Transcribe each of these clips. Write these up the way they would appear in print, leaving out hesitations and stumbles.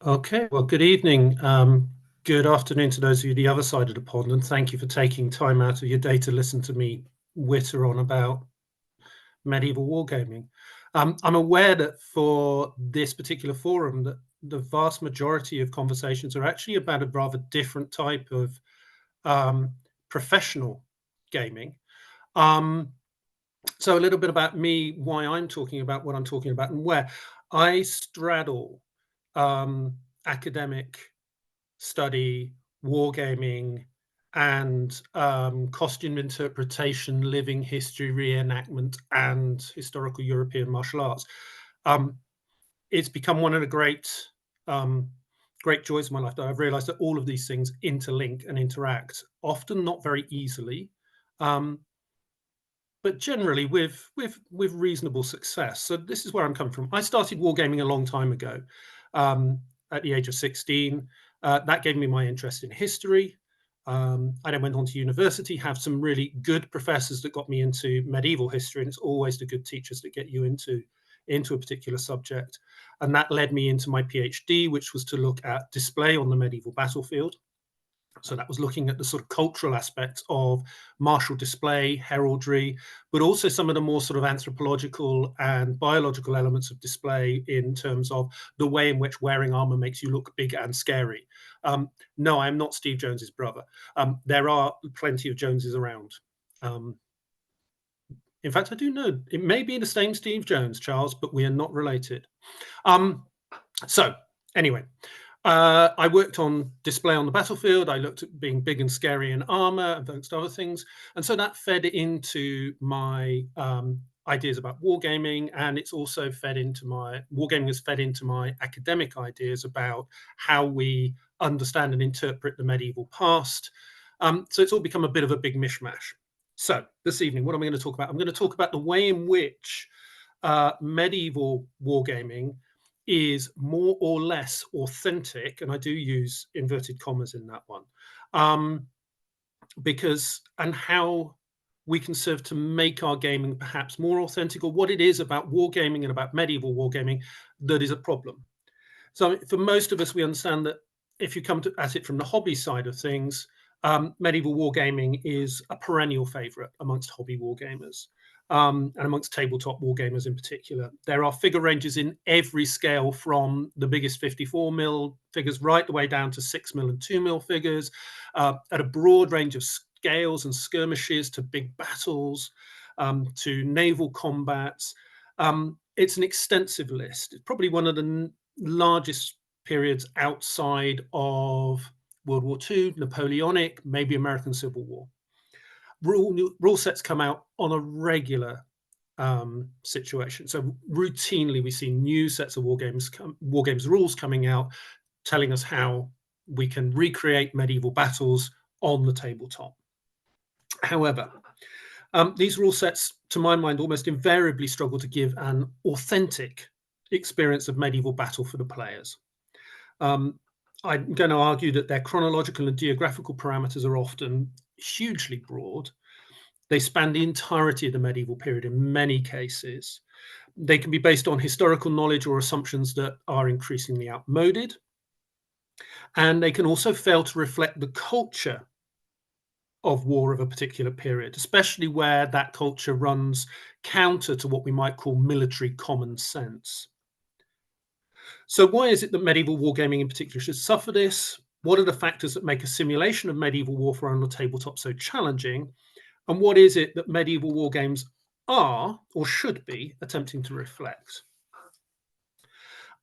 Okay, well, good evening. Good afternoon to those of you the other side of the pond, and thank you for taking time out of your day to listen to me witter on about medieval wargaming. I'm aware that for this particular forum, that the vast majority of conversations are actually about a rather different type of professional gaming. So a little bit about me, why I'm talking about what I'm talking about, and where I straddle academic study, wargaming, and costume interpretation, living history reenactment, and historical European martial arts. It's become one of the great joys of my life that I've realized that all of these things interlink and interact, often not very easily, but generally with reasonable success. So this is where I'm coming from. I started wargaming a long time ago, at the age of 16. That gave me my interest in history. I then went on to university, have some really good professors that got me into medieval history, and it's always the good teachers that get you into a particular subject. And that led me into my PhD, which was to look at display on the medieval battlefield. So that was looking at the sort of cultural aspects of martial display, heraldry, but also some of the more sort of anthropological and biological elements of display in terms of the way in which wearing armor makes you look big and scary. No, I'm not Steve Jones's brother. There are plenty of Joneses around. In fact, I do know it may be the same Steve Jones, Charles, but we are not related. So anyway, I worked on display on the battlefield. I looked at being big and scary in armor, amongst other things. And so that fed into my ideas about wargaming, and it's also fed into wargaming has fed into my academic ideas about how we understand and interpret the medieval past. So it's all become a bit of a big mishmash. So this evening, what am I going to talk about? I'm going to talk about the way in which medieval wargaming is more or less authentic, and I do use inverted commas in that one, and how we can serve to make our gaming perhaps more authentic, or what it is about wargaming and about medieval wargaming that is a problem. So for most of us, we understand that if you come at it from the hobby side of things, medieval wargaming is a perennial favorite amongst hobby wargamers. And amongst tabletop wargamers in particular. There are figure ranges in every scale, from the biggest 54 mil figures right the way down to 6 mil and 2 mil figures, at a broad range of scales and skirmishes, to big battles, to naval combats. It's an extensive list. It's probably one of the largest periods outside of World War II, Napoleonic, maybe American Civil War. Rule sets come out on a regular situation. So routinely we see new sets of wargames rules coming out, telling us how we can recreate medieval battles on the tabletop. However, these rule sets, to my mind, almost invariably struggle to give an authentic experience of medieval battle for the players. I'm going to argue that their chronological and geographical parameters are often hugely broad. They span the entirety of the medieval period in many cases. They can be based on historical knowledge or assumptions that are increasingly outmoded. And they can also fail to reflect the culture of war of a particular period, especially where that culture runs counter to what we might call military common sense. So why is it that medieval wargaming in particular should suffer this? What are the factors that make a simulation of medieval warfare on the tabletop so challenging? And what is it that medieval wargames are, or should be, attempting to reflect?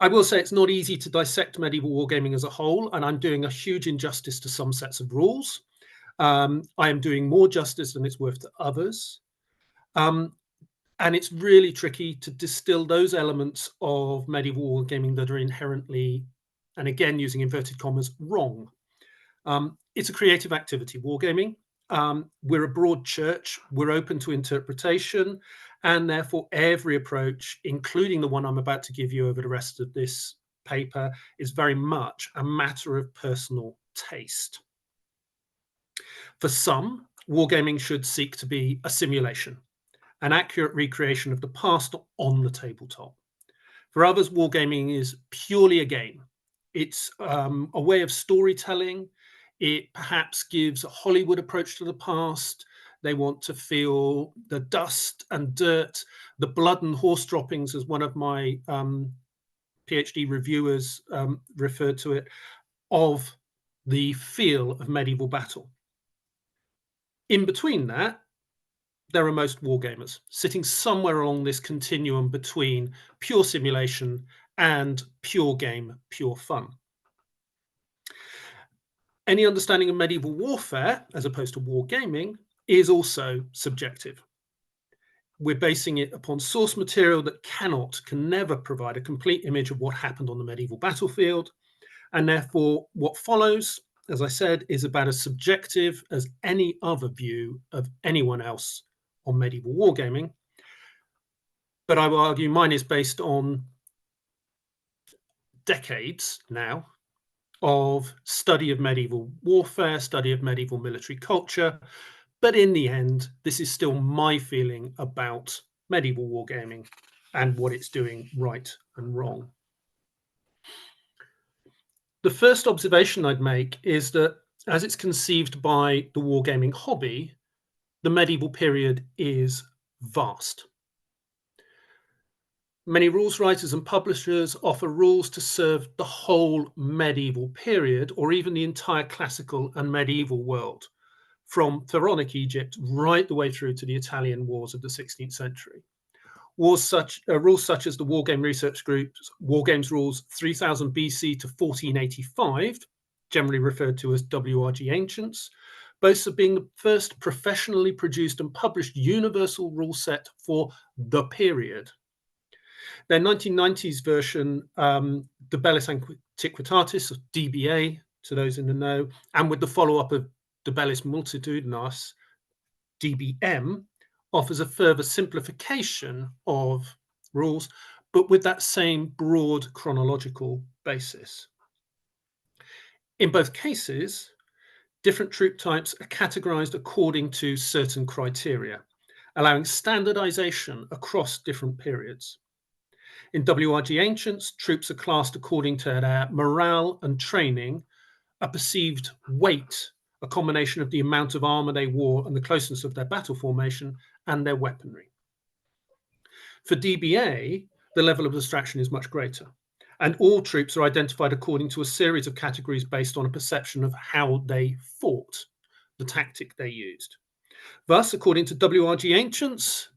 I will say it's not easy to dissect medieval wargaming as a whole, and I'm doing a huge injustice to some sets of rules. I am doing more justice than it's worth to others. And it's really tricky to distill those elements of medieval wargaming that are inherently, and again, using inverted commas, wrong. It's a creative activity, wargaming. We're a broad church, we're open to interpretation, and therefore every approach, including the one I'm about to give you over the rest of this paper, is very much a matter of personal taste. For some, wargaming should seek to be a simulation, an accurate recreation of the past on the tabletop. For others, wargaming is purely a game. It's a way of storytelling. It perhaps gives a Hollywood approach to the past. They want to feel the dust and dirt, the blood and horse droppings, as one of my PhD reviewers referred to it, of the feel of medieval battle. In between that, there are most wargamers sitting somewhere along this continuum between pure simulation and pure game, pure fun. Any understanding of medieval warfare, as opposed to wargaming, is also subjective. We're basing it upon source material that can never provide a complete image of what happened on the medieval battlefield. And therefore, what follows, as I said, is about as subjective as any other view of anyone else on medieval wargaming. But I will argue mine is based on decades now of study of medieval warfare, study of medieval military culture. But in the end, this is still my feeling about medieval wargaming and what it's doing right and wrong. The first observation I'd make is that as it's conceived by the wargaming hobby, the medieval period is vast. Many rules writers and publishers offer rules to serve the whole medieval period, or even the entire classical and medieval world, from Pharaonic Egypt right the way through to the Italian wars of the 16th century. Rules such as the Wargame Research Group's Wargames Rules 3000 BC to 1485, generally referred to as WRG Ancients, boasts of being the first professionally produced and published universal rule set for the period. Their 1990s version, De Bellis Antiquitatis, or DBA, to those in the know, and with the follow-up of De Bellis Multitudinaris, DBM, offers a further simplification of rules, but with that same broad chronological basis. In both cases, different troop types are categorized according to certain criteria, allowing standardization across different periods. In WRG Ancients, troops are classed according to their morale and training, a perceived weight, a combination of the amount of armor they wore and the closeness of their battle formation and their weaponry. For DBA, the level of abstraction is much greater, and all troops are identified according to a series of categories based on a perception of how they fought, the tactic they used. Thus, according to WRG Ancients,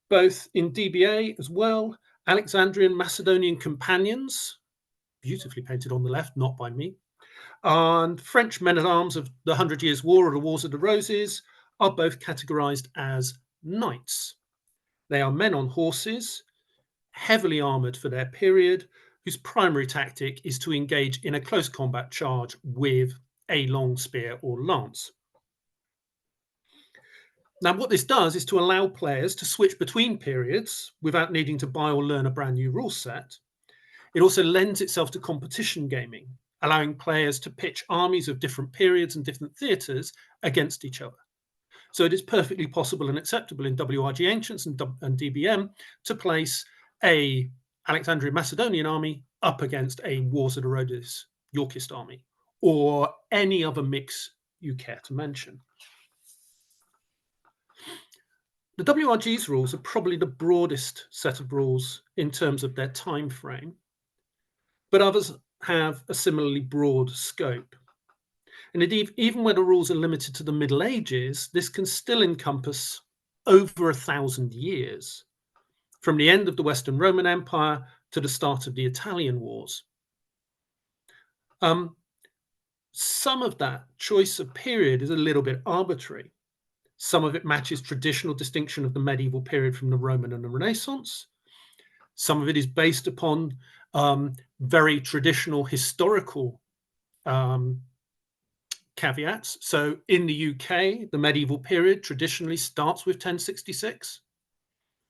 both in DBA as well, Alexandrian Macedonian companions, beautifully painted on the left, not by me, and French men-at-arms of the 100 Years' War or the Wars of the Roses are both categorized as knights. They are men on horses, heavily armored for their period, whose primary tactic is to engage in a close combat charge with a long spear or lance. Now, what this does is to allow players to switch between periods without needing to buy or learn a brand new rule set. It also lends itself to competition gaming, allowing players to pitch armies of different periods and different theatres against each other. So it is perfectly possible and acceptable in WRG Ancients and DBM to place a Alexandrian Macedonian army up against a Wars of the Roses Yorkist army, or any other mix you care to mention. The WRG's rules are probably the broadest set of rules in terms of their time frame, but others have a similarly broad scope. And indeed, even where the rules are limited to the Middle Ages, this can still encompass over 1,000 years, from the end of the Western Roman Empire to the start of the Italian Wars. Some of that choice of period is a little bit arbitrary. Some of it matches traditional distinction of the medieval period from the Roman and the Renaissance. Some of it is based upon very traditional historical caveats. So in the UK, the medieval period traditionally starts with 1066,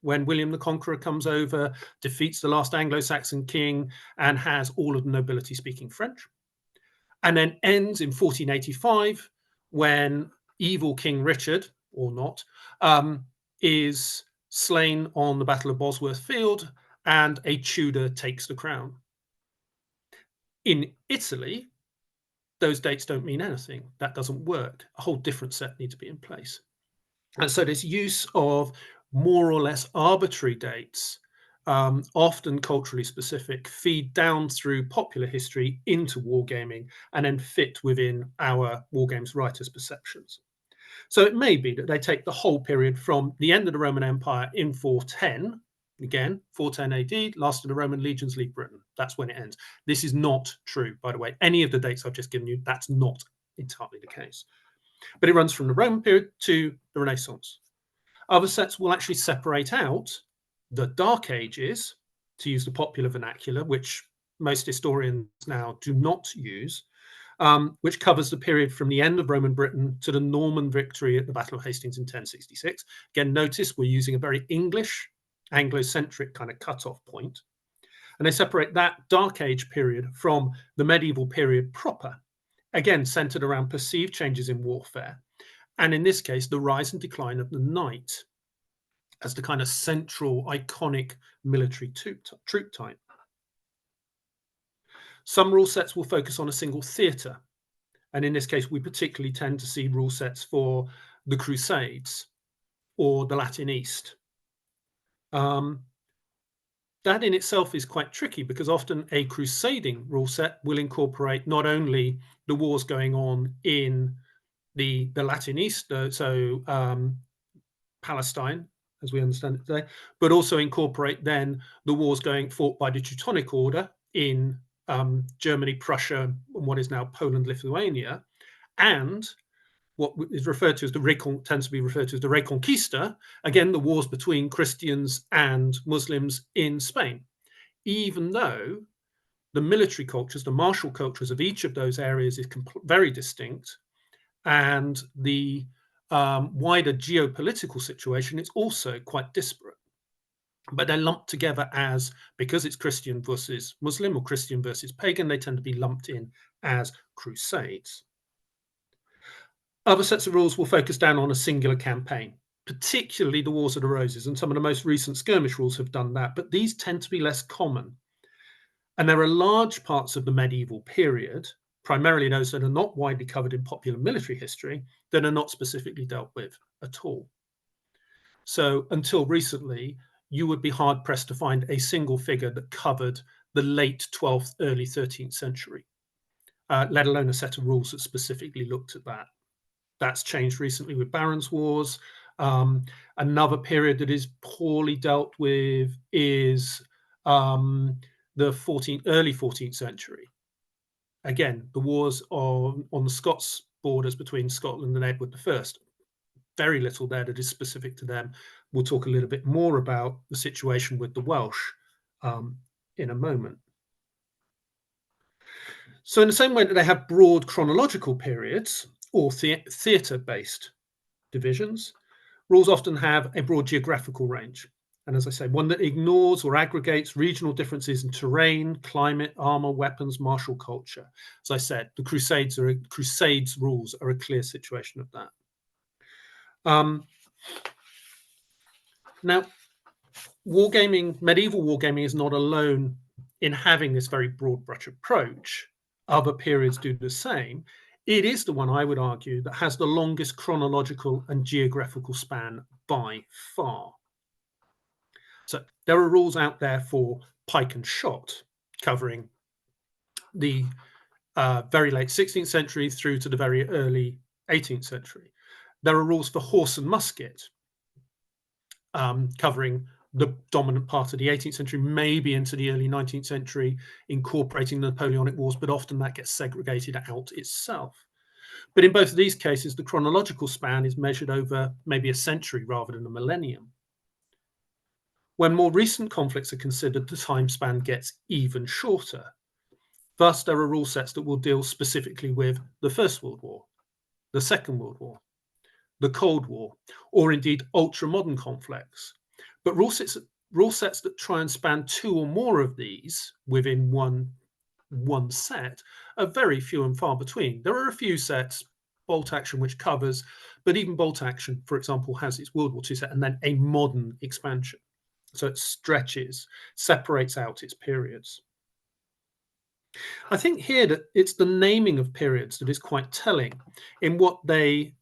when William the Conqueror comes over, defeats the last Anglo-Saxon king, and has all of the nobility speaking French, and then ends in 1485, when evil King Richard, or not, is slain on the Battle of Bosworth Field, and a Tudor takes the crown. In Italy, those dates don't mean anything. That doesn't work. A whole different set needs to be in place. And so this use of more or less arbitrary dates, often culturally specific, feed down through popular history into wargaming and then fit within our wargames writers' perceptions. So it may be that they take the whole period from the end of the Roman Empire in 410, again, 410 AD, last of the Roman legions leave Britain. That's when it ends. This is not true, by the way. Any of the dates I've just given you, that's not entirely the case. But it runs from the Roman period to the Renaissance. Other sets will actually separate out the Dark Ages, to use the popular vernacular, which most historians now do not use, which covers the period from the end of Roman Britain to the Norman victory at the Battle of Hastings in 1066. Again, notice we're using a very English, Anglo-centric kind of cutoff point. And they separate that Dark Age period from the medieval period proper, again, centered around perceived changes in warfare. And in this case, the rise and decline of the knight as the kind of central, iconic military troop type. Some rule sets will focus on a single theatre. And in this case, we particularly tend to see rule sets for the Crusades or the Latin East. That in itself is quite tricky because often a crusading rule set will incorporate not only the wars going on in the Latin East, Palestine, as we understand it today, but also incorporate then the wars fought by the Teutonic Order in Germany, Prussia, and what is now Poland, Lithuania, and what is referred to as tends to be referred to as the Reconquista, again, the wars between Christians and Muslims in Spain, even though the military cultures, the martial cultures of each of those areas is very distinct, and the wider geopolitical situation is also quite disparate. But they're lumped together because it's Christian versus Muslim or Christian versus pagan, they tend to be lumped in as crusades. Other sets of rules will focus down on a singular campaign, particularly the Wars of the Roses, and some of the most recent skirmish rules have done that, but these tend to be less common. And there are large parts of the medieval period, primarily those that are not widely covered in popular military history, that are not specifically dealt with at all. So until recently, you would be hard-pressed to find a single figure that covered the late 12th, early 13th century, let alone a set of rules that specifically looked at that. That's changed recently with Barons' Wars. Another period that is poorly dealt with is the early 14th century. Again, the wars on the Scots borders between Scotland and Edward I. Very little there that is specific to them. We'll talk a little bit more about the situation with the Welsh in a moment. So in the same way that they have broad chronological periods or theatre-based divisions, rules often have a broad geographical range. And as I say, one that ignores or aggregates regional differences in terrain, climate, armor, weapons, martial culture. As I said, the Crusades rules are a clear situation of that. Now, medieval wargaming is not alone in having this very broad brush approach. Other periods do the same. It is the one, I would argue, that has the longest chronological and geographical span by far. So there are rules out there for pike and shot, covering the very late 16th century through to the very early 18th century. There are rules for horse and musket, covering the dominant part of the 18th century, maybe into the early 19th century, incorporating the Napoleonic Wars, but often that gets segregated out itself. But in both of these cases, the chronological span is measured over maybe a century rather than a millennium. When more recent conflicts are considered, the time span gets even shorter. Thus, there are rule sets that will deal specifically with the First World War, the Second World War, the Cold War, or indeed ultra-modern conflicts. But rule sets that try and span two or more of these within one set are very few and far between. There are a few sets, Bolt Action, which covers, but even Bolt Action, for example, has its World War II set and then a modern expansion. So it separates out its periods. I think here that it's the naming of periods that is quite telling in what they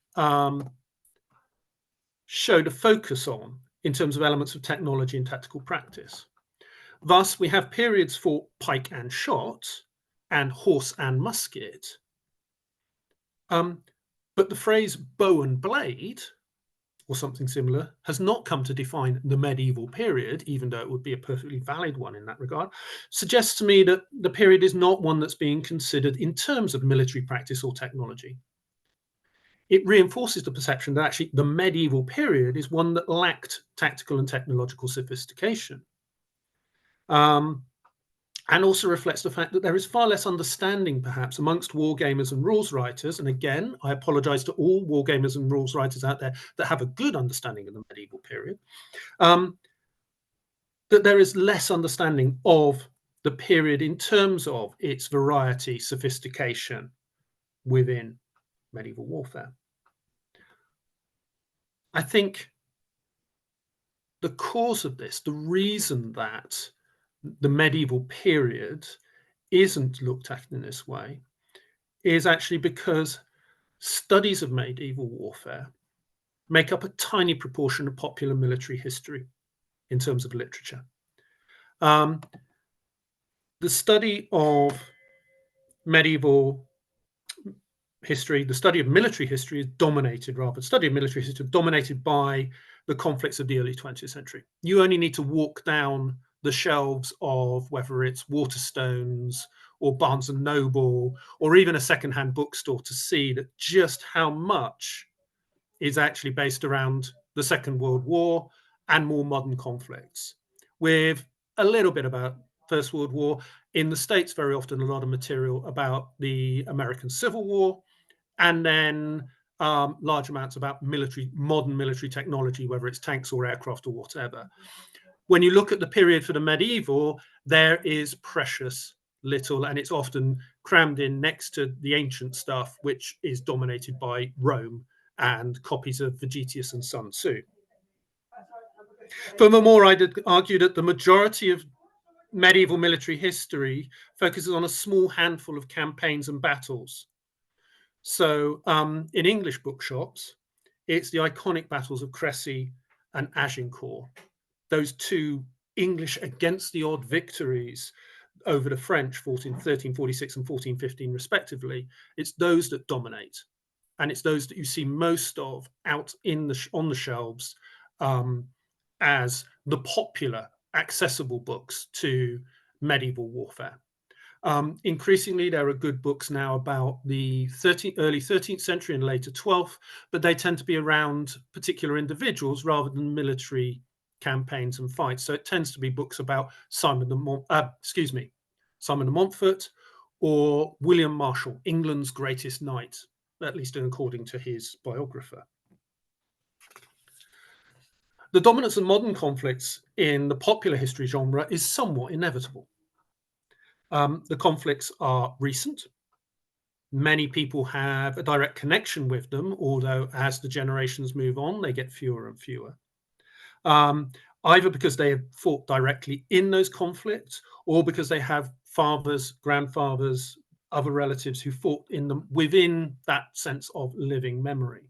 showed a focus on in terms of elements of technology and tactical practice. Thus, we have periods for pike and shot and horse and musket. But the phrase bow and blade, or something similar, has not come to define the medieval period, even though it would be a perfectly valid one in that regard. Suggests to me that the period is not one that's being considered in terms of military practice or technology. It reinforces the perception that actually the medieval period is one that lacked tactical and technological sophistication. And also reflects the fact that there is far less understanding, perhaps, amongst wargamers and rules writers. And again, I apologize to all wargamers and rules writers out there that have a good understanding of the medieval period, that there is less understanding of the period in terms of its variety, sophistication within medieval warfare. I think the cause of this, the reason that the medieval period isn't looked at in this way, is actually because studies of medieval warfare make up a tiny proportion of popular military history in terms of literature. The study of medieval history, the study of military history is dominated, dominated by the conflicts of the early 20th century. You only need to walk down the shelves of whether it's Waterstones or Barnes and Noble or even a secondhand bookstore to see that just how much is actually based around the Second World War and more modern conflicts, with a little bit about First World War. In the States, very often a lot of material about the American Civil War, and then large amounts about modern military technology, whether it's tanks or aircraft or whatever. When you look at the period for the medieval, there is precious little, and it's often crammed in next to the ancient stuff, which is dominated by Rome and copies of Vegetius and Sun Tzu. Furthermore, I'd argue that the majority of medieval military history focuses on a small handful of campaigns and battles. So in English bookshops, it's the iconic battles of Crécy and Agincourt, those two English against the odd victories over the French, 1346 and 1415 respectively. It's those that dominate. And it's those that you see most of out on the shelves as the popular, accessible books to medieval warfare. Increasingly, there are good books now about the early 13th century and later 12th, but they tend to be around particular individuals rather than military campaigns and fights. So it tends to be books about Simon de Montfort or William Marshall, England's greatest knight, at least according to his biographer. The dominance of modern conflicts in the popular history genre is somewhat inevitable. The conflicts are recent. Many people have a direct connection with them, although as the generations move on, they get fewer and fewer. Either because they have fought directly in those conflicts or because they have fathers, grandfathers, other relatives who fought in them within that sense of living memory.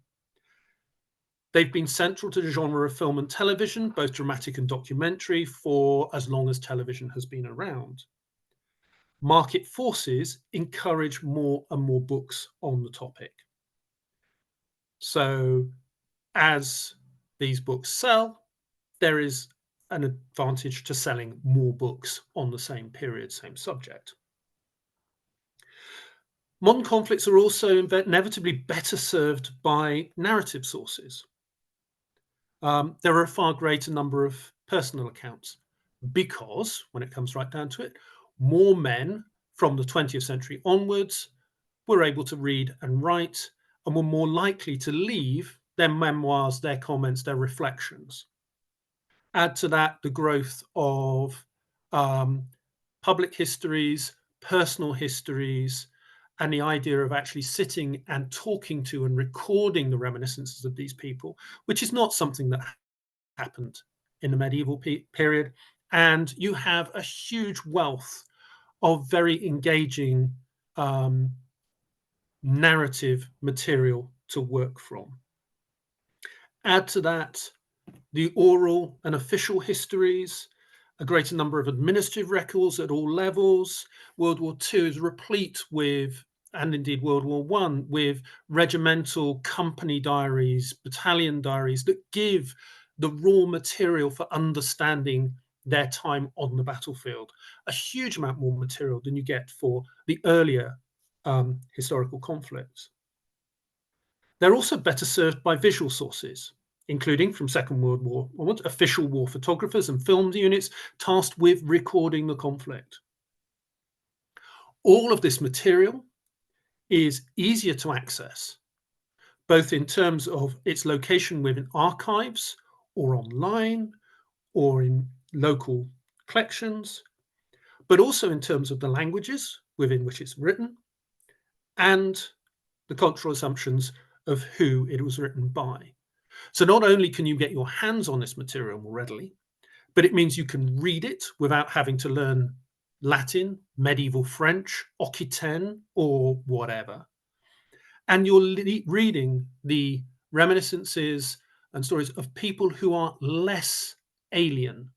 They've been central to the genre of film and television, both dramatic and documentary, for as long as television has been around. Market forces encourage more and more books on the topic. So as these books sell, there is an advantage to selling more books on the same period, same subject. Modern conflicts are also inevitably better served by narrative sources. There are a far greater number of personal accounts because, when it comes right down to it, more men from the 20th century onwards were able to read and write and were more likely to leave their memoirs, their comments, their reflections. Add to that the growth of public histories, personal histories, and the idea of actually sitting and talking to and recording the reminiscences of these people, which is not something that happened in the medieval period. And you have a huge wealth of very engaging narrative material to work from. Add to that the oral and official histories, a greater number of administrative records at all levels. World War II is replete with, and indeed World War I, with regimental company diaries, battalion diaries that give the raw material for understanding their time on the battlefield. A huge amount more material than you get for the earlier historical conflicts. They're also better served by visual sources, including from Second World War onwards, official war photographers and film units tasked with recording the conflict. All of this material is easier to access, both in terms of its location within archives or online or in local collections, but also in terms of the languages within which it's written and the cultural assumptions of who it was written by. So not only can you get your hands on this material more readily, but it means you can read it without having to learn Latin, medieval French, Occitan, or whatever. And you're reading the reminiscences and stories of people who are less alien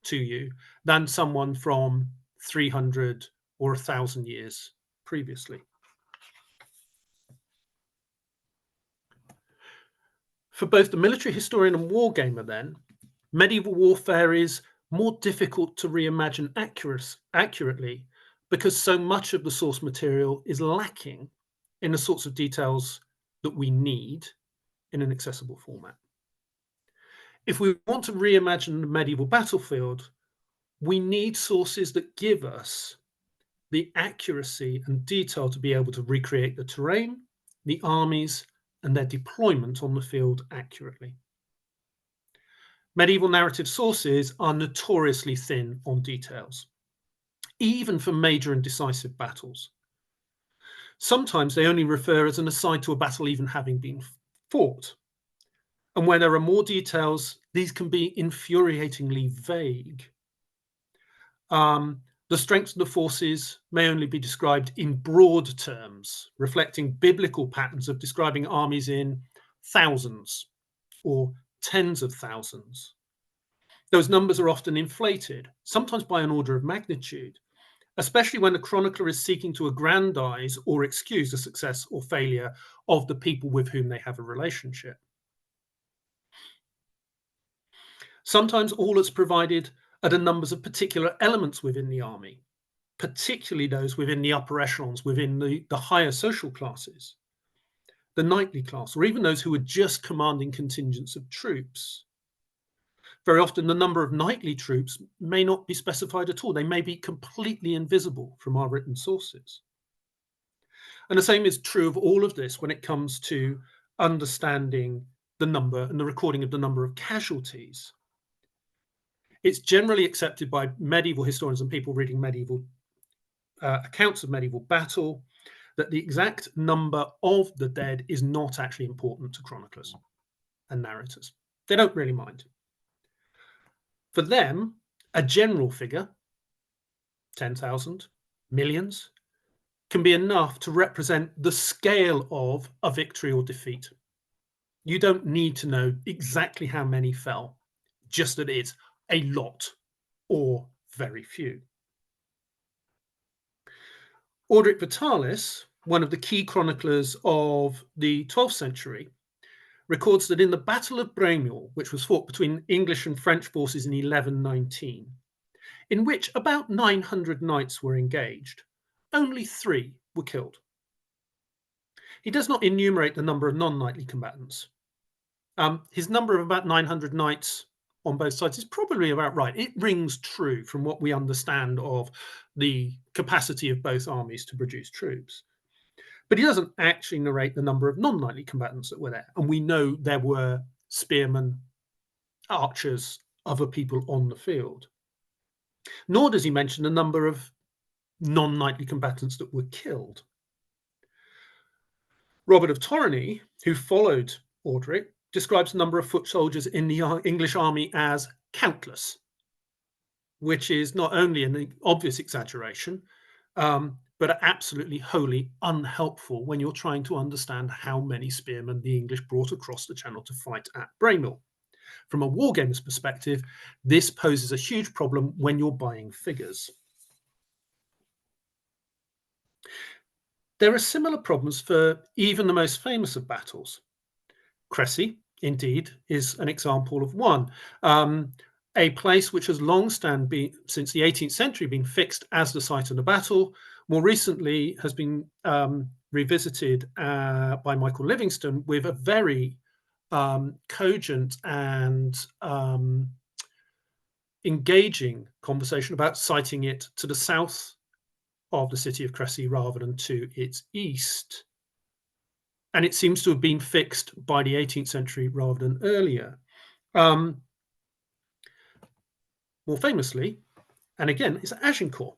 to you than someone from 300 or 1,000 years previously. For both the military historian and wargamer, then, medieval warfare is more difficult to reimagine accurately because so much of the source material is lacking in the sorts of details that we need in an accessible format. If we want to reimagine the medieval battlefield, we need sources that give us the accuracy and detail to be able to recreate the terrain, the armies, and their deployment on the field accurately. Medieval narrative sources are notoriously thin on details, even for major and decisive battles. Sometimes they only refer as an aside to a battle even having been fought. And where there are more details, these can be infuriatingly vague. The strengths of the forces may only be described in broad terms, reflecting biblical patterns of describing armies in thousands or tens of thousands. Those numbers are often inflated, sometimes by an order of magnitude, especially when the chronicler is seeking to aggrandize or excuse the success or failure of the people with whom they have a relationship. Sometimes all that's provided are the numbers of particular elements within the army, particularly those within the upper echelons, within the higher social classes, the knightly class, or even those who are just commanding contingents of troops. Very often the number of knightly troops may not be specified at all. They may be completely invisible from our written sources. And the same is true of all of this when it comes to understanding the number and the recording of the number of casualties. It's generally accepted by medieval historians and people reading medieval accounts of medieval battle that the exact number of the dead is not actually important to chroniclers and narrators. They don't really mind. For them, a general figure, 10,000, millions, can be enough to represent the scale of a victory or defeat. You don't need to know exactly how many fell, just that it's a lot or very few. Orderic Vitalis, one of the key chroniclers of the 12th century, records that in the Battle of Bremiel, which was fought between English and French forces in 1119, in which about 900 knights were engaged, only 3 were killed. He does not enumerate the number of non-knightly combatants. His number of about 900 knights on both sides is probably about right. It rings true from what we understand of the capacity of both armies to produce troops. But he doesn't actually narrate the number of non-knightly combatants that were there. And we know there were spearmen, archers, other people on the field. Nor does he mention the number of non-knightly combatants that were killed. Robert of Torigny, who followed Orderic, describes the number of foot soldiers in the English army as countless, which is not only an obvious exaggeration, but are absolutely wholly unhelpful when you're trying to understand how many spearmen the English brought across the Channel to fight at Braymil. From a wargamer's perspective, this poses a huge problem when you're buying figures. There are similar problems for even the most famous of battles. Crecy, indeed, is an example of one. A place which has long since the 18th century, been fixed as the site of the battle, more recently has been revisited by Michael Livingstone with a very cogent and engaging conversation about siting it to the south of the city of Crecy rather than to its east. And it seems to have been fixed by the 18th century rather than earlier. More famously, and again, is Agincourt.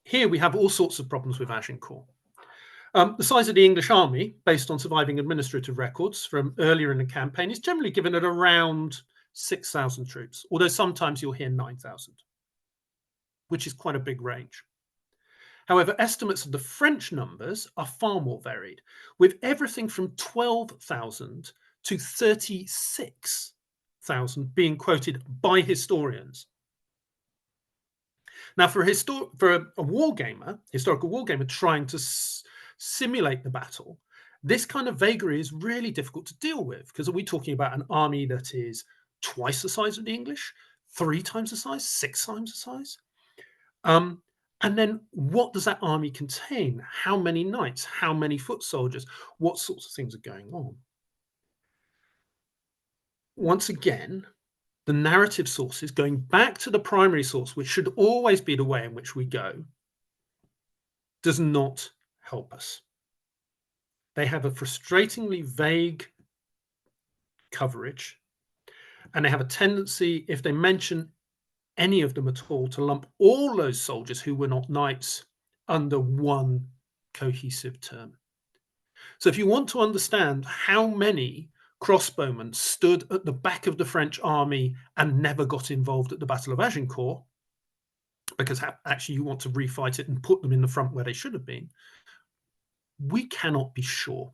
Here we have all sorts of problems with Agincourt. The size of the English army, based on surviving administrative records from earlier in the campaign, is generally given at around 6,000 troops, although sometimes you'll hear 9,000, which is quite a big range. However, estimates of the French numbers are far more varied, with everything from 12,000 to 36,000 being quoted by historians. Now, for a historical wargamer trying to simulate the battle, this kind of vagary is really difficult to deal with, because are we talking about an army that is twice the size of the English, 3 times the size, 6 times the size? And then what does that army contain? How many knights? How many foot soldiers? What sorts of things are going on? Once again, the narrative sources, going back to the primary source, which should always be the way in which we go, does not help us. They have a frustratingly vague coverage, and they have a tendency, if they mention any of them at all, to lump all those soldiers who were not knights under one cohesive term. So if you want to understand how many crossbowmen stood at the back of the French army and never got involved at the Battle of Agincourt, because actually you want to refight it and put them in the front where they should have been, we cannot be sure.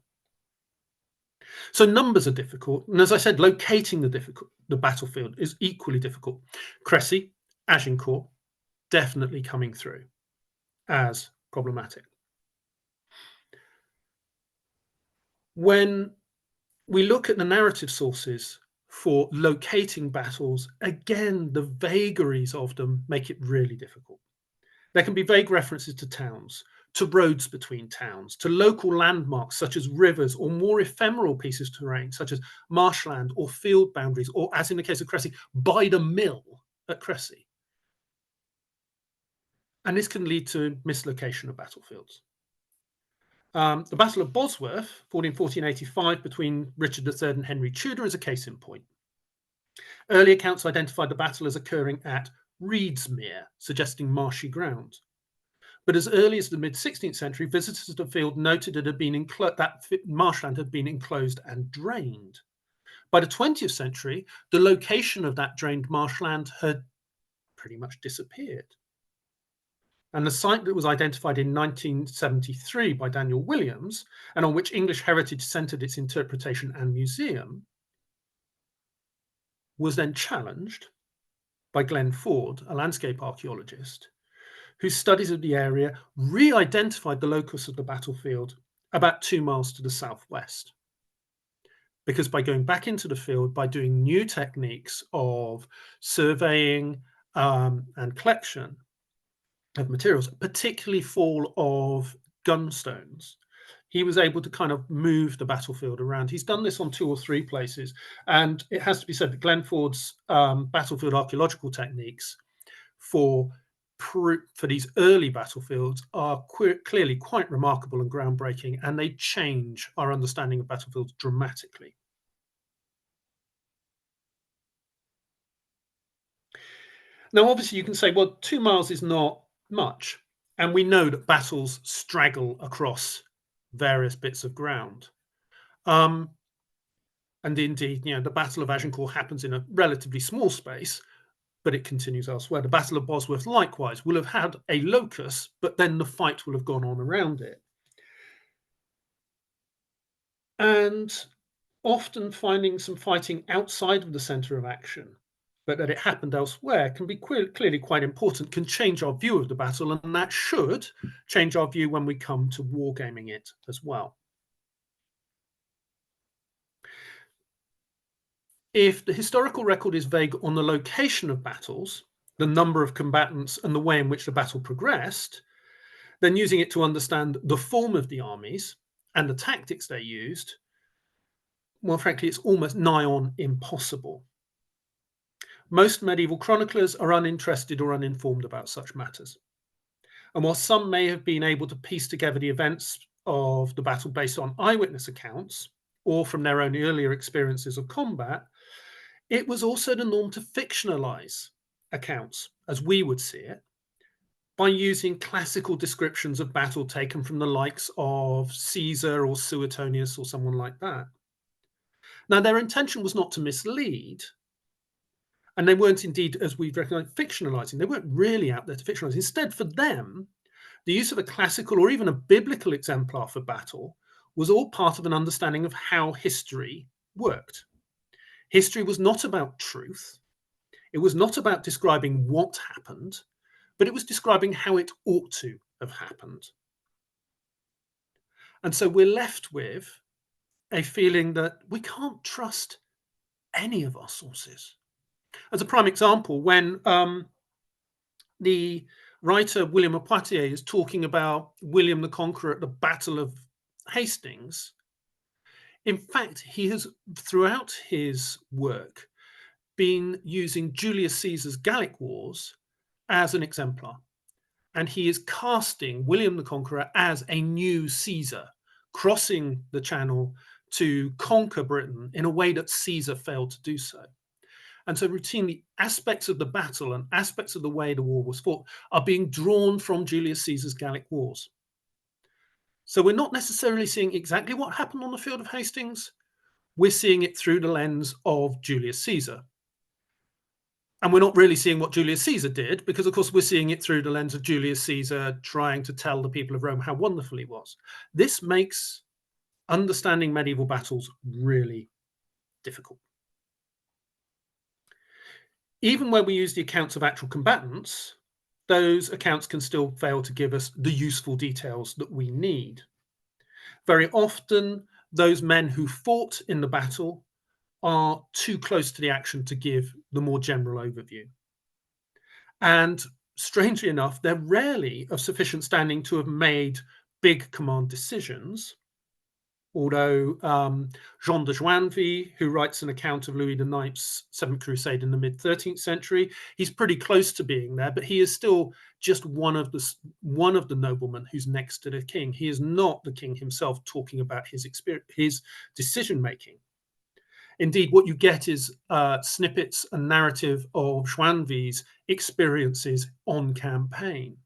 So numbers are difficult, and as I said, locating the battlefield is equally difficult. Crecy, Agincourt, definitely coming through as problematic. When we look at the narrative sources for locating battles, again, the vagaries of them make it really difficult. There can be vague references to towns, to roads between towns, to local landmarks such as rivers, or more ephemeral pieces of terrain such as marshland or field boundaries, or, as in the case of Crecy, by the mill at Crecy. And this can lead to mislocation of battlefields. The Battle of Bosworth, fought in 1485 between Richard III and Henry Tudor, is a case in point. Early accounts identified the battle as occurring at Reedsmere, suggesting marshy ground. But as early as the mid-16th century, visitors to the field noted that marshland had been enclosed and drained. By the 20th century, the location of that drained marshland had pretty much disappeared. And the site that was identified in 1973 by Daniel Williams, and on which English Heritage centered its interpretation and museum, was then challenged by Glenn Ford, a landscape archaeologist, whose studies of the area re-identified the locus of the battlefield about 2 miles to the southwest. Because by going back into the field, by doing new techniques of surveying and collection of materials, particularly fall of gunstones, he was able to kind of move the battlefield around. He's done this on 2 or 3 places, and it has to be said that Glenn Ford's battlefield archaeological techniques for these early battlefields are clearly quite remarkable and groundbreaking, and they change our understanding of battlefields dramatically. Now, obviously, you can say, well, 2 miles is not much, and we know that battles straggle across various bits of ground. And indeed, the Battle of Agincourt happens in a relatively small space, but it continues elsewhere. The Battle of Bosworth, likewise, will have had a locus, but then the fight will have gone on around it. And often finding some fighting outside of the center of action, but that it happened elsewhere, can be clearly quite important, can change our view of the battle, and that should change our view when we come to wargaming it as well. If the historical record is vague on the location of battles, the number of combatants, and the way in which the battle progressed, then using it to understand the form of the armies and the tactics they used, well, frankly, it's almost nigh on impossible. Most medieval chroniclers are uninterested or uninformed about such matters. And while some may have been able to piece together the events of the battle based on eyewitness accounts or from their own earlier experiences of combat, it was also the norm to fictionalize accounts, as we would see it, by using classical descriptions of battle taken from the likes of Caesar or Suetonius or someone like that. Now, their intention was not to mislead, and they weren't indeed, as we've recognized, fictionalizing. They weren't really out there to fictionalize. Instead, for them, the use of a classical or even a biblical exemplar for battle was all part of an understanding of how history worked. History was not about truth. It was not about describing what happened, but it was describing how it ought to have happened. And so we're left with a feeling that we can't trust any of our sources. As a prime example, when the writer William of Poitiers is talking about William the Conqueror at the Battle of Hastings, in fact, he has, throughout his work, been using Julius Caesar's Gallic Wars as an exemplar. And he is casting William the Conqueror as a new Caesar, crossing the Channel to conquer Britain in a way that Caesar failed to do so. And so routinely, aspects of the battle and aspects of the way the war was fought are being drawn from Julius Caesar's Gallic Wars. So we're not necessarily seeing exactly what happened on the field of Hastings. We're seeing it through the lens of Julius Caesar. And we're not really seeing what Julius Caesar did, because, of course, we're seeing it through the lens of Julius Caesar trying to tell the people of Rome how wonderful he was. This makes understanding medieval battles really difficult. Even when we use the accounts of actual combatants, those accounts can still fail to give us the useful details that we need. Very often, those men who fought in the battle are too close to the action to give the more general overview. And strangely enough, they're rarely of sufficient standing to have made big command decisions. Although Jean de Joinville, who writes an account of Louis IX's Seventh Crusade in the mid-13th century, he's pretty close to being there, but he is still just one of the noblemen who's next to the king. He is not the king himself talking about his experience, his decision-making. Indeed, what you get is snippets and narrative of Joinville's experiences on campaign.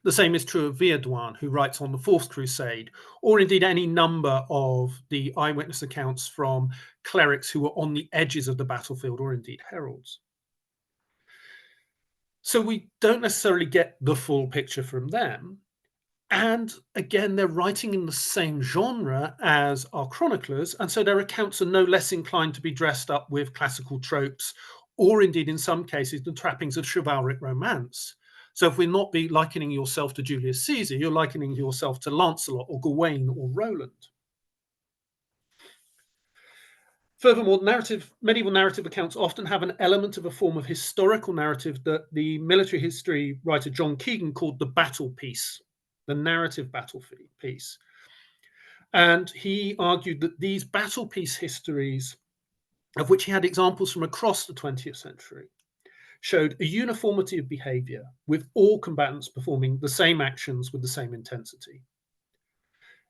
The same is true of Villehardouin, who writes on the Fourth Crusade, or indeed any number of the eyewitness accounts from clerics who were on the edges of the battlefield, or indeed heralds. So we don't necessarily get the full picture from them. And again, they're writing in the same genre as our chroniclers, and so their accounts are no less inclined to be dressed up with classical tropes, or indeed, in some cases, the trappings of chivalric romance. So if we're not be likening yourself to Julius Caesar, you're likening yourself to Lancelot or Gawain or Roland. Furthermore, medieval narrative accounts often have an element of a form of historical narrative that the military history writer John Keegan called the battle piece, the narrative battle piece. And he argued that these battle piece histories, of which he had examples from across the 20th century, showed a uniformity of behavior, with all combatants performing the same actions with the same intensity.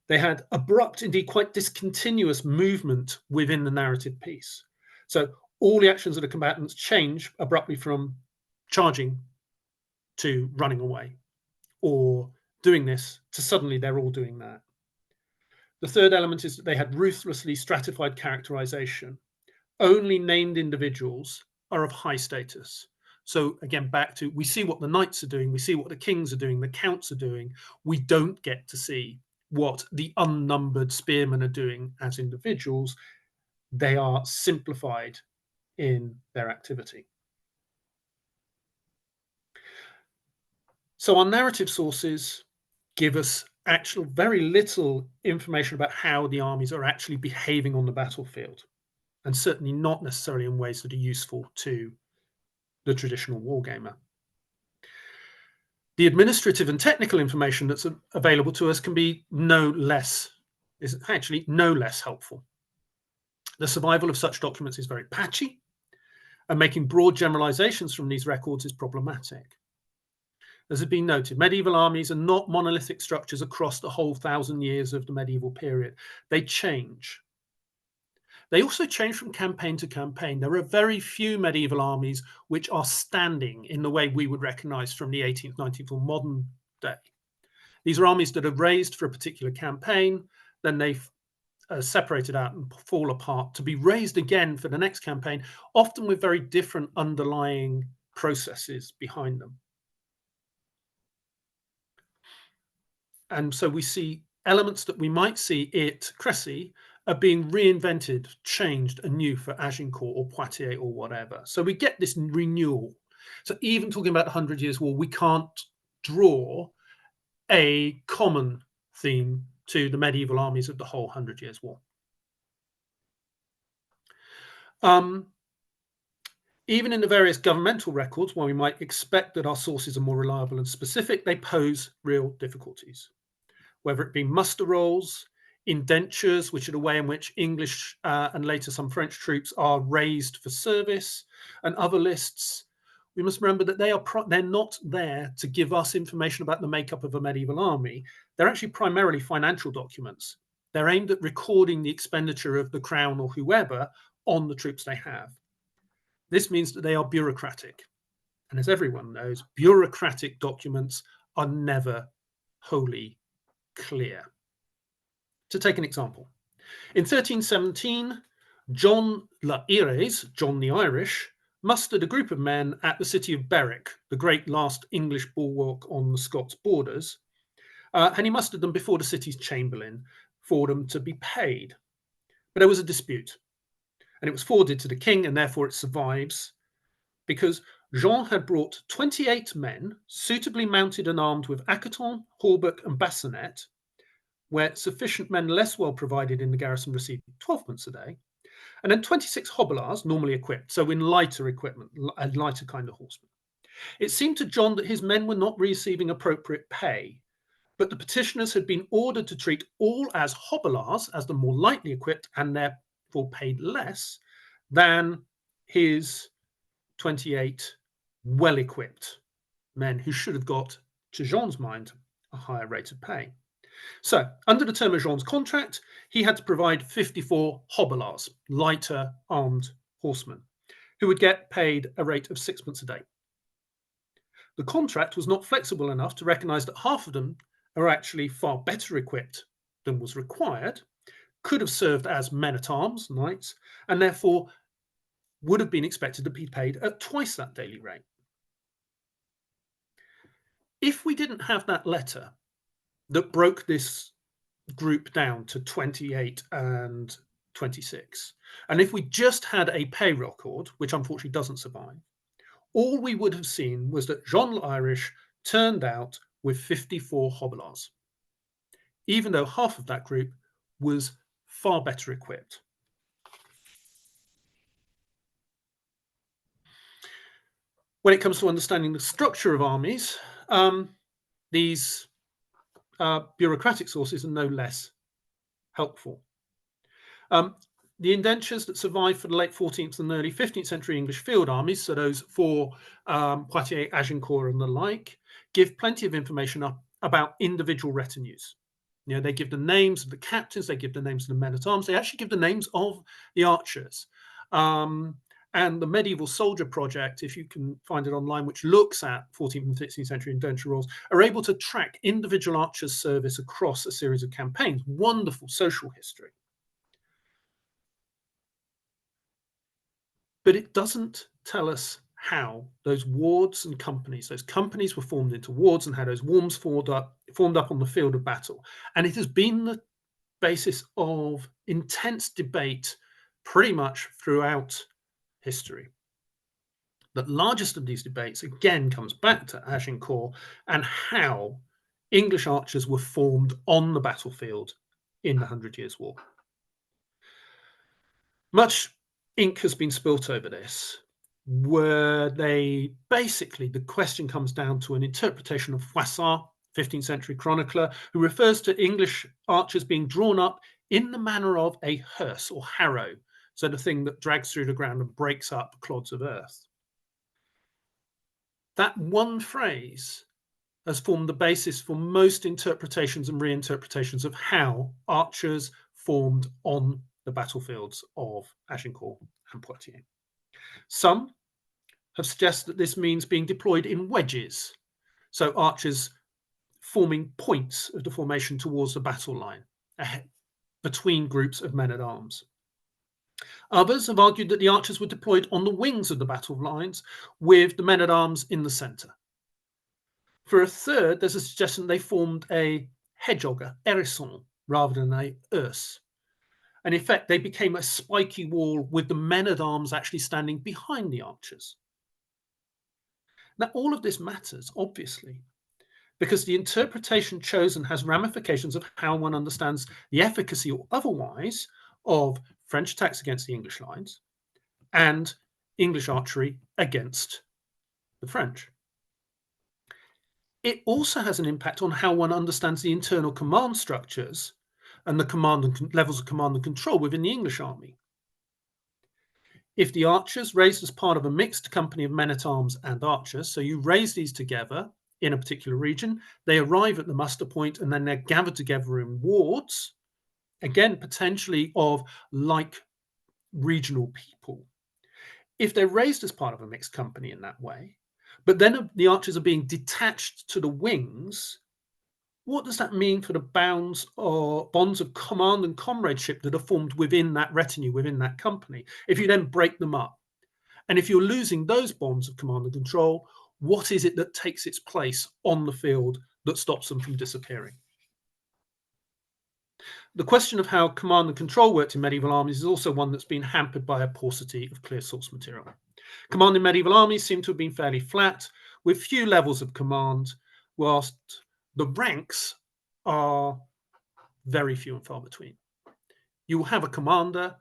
They had abrupt, indeed quite discontinuous movement within the narrative piece. So all the actions of the combatants change abruptly from charging to running away, or doing this to suddenly they're all doing that. The third element is that they had ruthlessly stratified characterization. Only named individuals are of high status. So again, back to, we see what the knights are doing, we see what the kings are doing, the counts are doing. We don't get to see what the unnumbered spearmen are doing as individuals. They are simplified in their activity. So our narrative sources give us actual very little information about how the armies are actually behaving on the battlefield, and certainly not necessarily in ways that are useful to the traditional wargamer. The administrative and technical information that's available to us can be is actually no less helpful. The survival of such documents is very patchy, and making broad generalizations from these records is problematic. As has been noted, medieval armies are not monolithic structures across the whole 1,000 years of the medieval period. They change. They also change from campaign to campaign. There are very few medieval armies which are standing in the way we would recognize from the 18th, 19th, or modern day. These are armies that are raised for a particular campaign, then they've separated out and fall apart to be raised again for the next campaign, often with very different underlying processes behind them. And so we see elements that we might see at Crécy are being reinvented, changed anew for Agincourt or Poitiers or whatever. So we get this renewal. So even talking about the 100 Years' War, we can't draw a common theme to the medieval armies of the whole 100 Years' War. Even in the various governmental records, while we might expect that our sources are more reliable and specific, they pose real difficulties. Whether it be muster rolls, indentures, which are the way in which English and later some French troops are raised for service, and other lists, we must remember that they're not there to give us information about the makeup of a medieval army. They're actually primarily financial documents. They're aimed at recording the expenditure of the crown or whoever on the troops they have. This means that they are bureaucratic. And as everyone knows, bureaucratic documents are never wholly clear. To take an example, in 1317, John La Ires, John the Irish, mustered a group of men at the city of Berwick, the great last English bulwark on the Scots borders, and he mustered them before the city's chamberlain for them to be paid. But there was a dispute, and it was forwarded to the king, and therefore it survives, because Jean had brought 28 men, suitably mounted and armed with acqueton, hauberk, and bassinet, where sufficient men less well provided in the garrison received 12pence a day, and then 26 hobblars, normally equipped, so in lighter equipment, a lighter kind of horseman. It seemed to John that his men were not receiving appropriate pay, but the petitioners had been ordered to treat all as hobblars, as the more lightly equipped, and therefore paid less than his 28 well-equipped men who should have got, to Jean's mind, a higher rate of pay. So, under the term of Jean's contract, he had to provide 54 hobblars, lighter armed horsemen, who would get paid a rate of 6pence a day. The contract was not flexible enough to recognise that half of them are actually far better equipped than was required, could have served as men-at-arms, knights, and therefore would have been expected to be paid at twice that daily rate. If we didn't have that letter that broke this group down to 28 and 26, and if we just had a pay record, which unfortunately doesn't survive, all we would have seen was that Jean l'Irish turned out with 54 hobblars, even though half of that group was far better equipped. When it comes to understanding the structure of armies, these bureaucratic sources are no less helpful. The indentures that survived for the late 14th and early 15th century English field armies, so those for Poitiers, Agincourt, and the like, give plenty of information about individual retinues. You know, they give the names of the captains, they give the names of the men-at-arms, they actually give the names of the archers. And the Medieval Soldier Project, if you can find it online, which looks at 14th and 16th century indenture rolls, are able to track individual archers' service across a series of campaigns. Wonderful social history. but it doesn't tell us how those wards and companies, those companies were formed into wards and how those wards formed up on the field of battle. And it has been the basis of intense debate pretty much throughout history. The largest of these debates again comes back to Agincourt and how English archers were formed on the battlefield in the 100 Years' War. Much ink has been spilt over this, where the question comes down to an interpretation of Froissart, 15th century chronicler, who refers to English archers being drawn up in the manner of a hearse or harrow, so the thing that drags through the ground and breaks up clods of earth. That one phrase has formed the basis for most interpretations and reinterpretations of how archers formed on the battlefields of Agincourt and Poitiers. Some have suggested that this means being deployed in wedges, so archers forming points of the formation towards the battle line between groups of men-at-arms. Others have argued that the archers were deployed on the wings of the battle lines with the men-at-arms in the centre. For a third, there's a suggestion they formed a hedgehog, a hérisson, rather than a hearse. And in fact, they became a spiky wall with the men-at-arms actually standing behind the archers. Now, all of this matters, obviously, because the interpretation chosen has ramifications of how one understands the efficacy or otherwise of French attacks against the English lines and English archery against the French. It also has an impact on how one understands the internal command structures and the command and levels of command and control within the English army. If the archers raised as part of a mixed company of men-at-arms and archers, so you raise these together in a particular region, they arrive at the muster point and then they're gathered together in wards, again, potentially of like regional people. If they're raised as part of a mixed company in that way, but then the archers are being detached to the wings, what does that mean for the bonds of command and comradeship that are formed within that retinue, within that company, if you then break them up? And if you're losing those bonds of command and control, what is it that takes its place on the field that stops them from disappearing? The question of how command and control worked in medieval armies is also one that's been hampered by a paucity of clear source material. Command in medieval armies seem to have been fairly flat, with few levels of command, whilst the ranks are very few and far between. You will have a commander.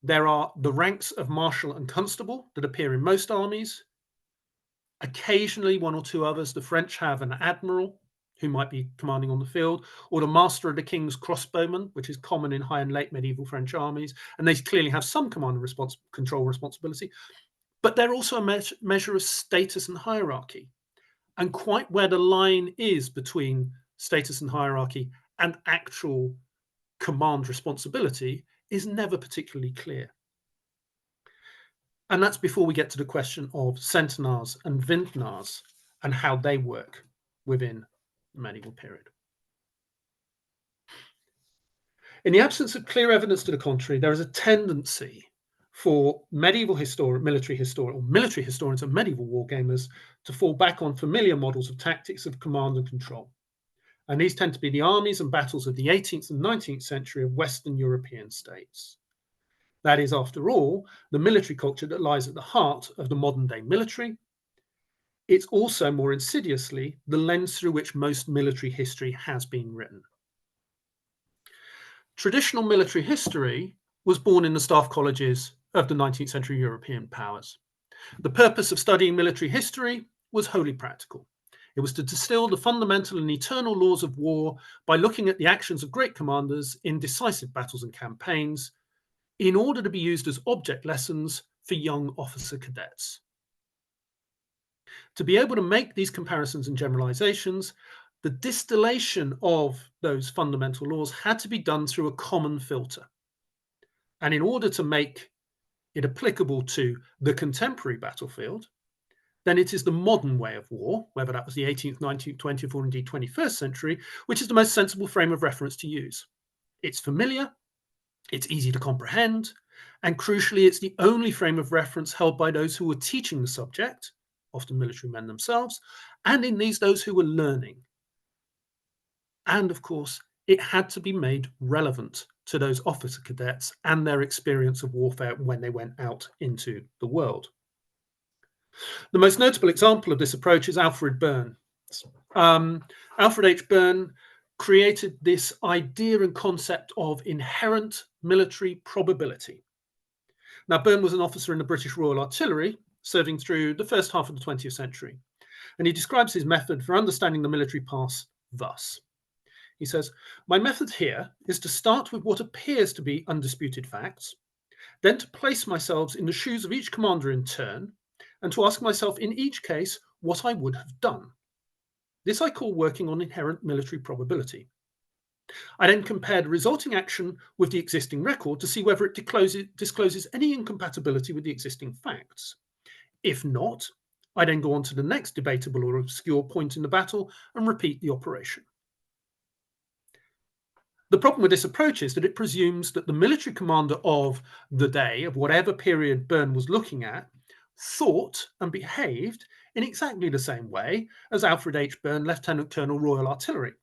There are the ranks of marshal and constable that appear in most armies. Occasionally, one or two others. The French have an admiral who might be commanding on the field, or the master of the king's crossbowman, which is common in high and late medieval French armies. And they clearly have some command and control responsibility. But they're also a measure of status and hierarchy. And quite where the line is between status and hierarchy and actual command responsibility is never particularly clear. And that's before we get to the question of centenars and vintners and how they work within the medieval period. In the absence of clear evidence to the contrary, there is a tendency for medieval military historians and medieval wargamers to fall back on familiar models of tactics of command and control. And these tend to be the armies and battles of the 18th and 19th century of Western European states. That is, after all, the military culture that lies at the heart of the modern day military. It's also, more insidiously, the lens through which most military history has been written. Traditional military history was born in the staff colleges of the 19th century European powers. The purpose of studying military history was wholly practical. It was to distill the fundamental and eternal laws of war by looking at the actions of great commanders in decisive battles and campaigns in order to be used as object lessons for young officer cadets. To be able to make these comparisons and generalizations, the distillation of those fundamental laws had to be done through a common filter. And in order to make it applicable to the contemporary battlefield, then it is the modern way of war, whether that was the 18th, 19th, 20th, or indeed 21st century, which is the most sensible frame of reference to use. It's familiar, it's easy to comprehend, And crucially, it's the only frame of reference held by those who were teaching the subject, often military men themselves, and in these, those who were learning. And of course, it had to be made relevant to those officer cadets and their experience of warfare when they went out into the world. The most notable example of this approach is Alfred Byrne. Alfred H. Byrne created this idea and concept of inherent military probability. Now, Byrne was an officer in the British Royal Artillery, serving through the first half of the 20th century. And he describes his method for understanding the military past thus. He says, "My method here is to start with what appears to be undisputed facts, then to place myself in the shoes of each commander in turn, and to ask myself in each case what I would have done. This I call working on inherent military probability. I then compare the resulting action with the existing record to see whether it discloses any incompatibility with the existing facts. If not, I then go on to the next debatable or obscure point in the battle and repeat the operation." The problem with this approach is that it presumes that the military commander of the day, of whatever period Byrne was looking at, thought and behaved in exactly the same way as Alfred H. Byrne, Lieutenant Colonel Royal Artillery,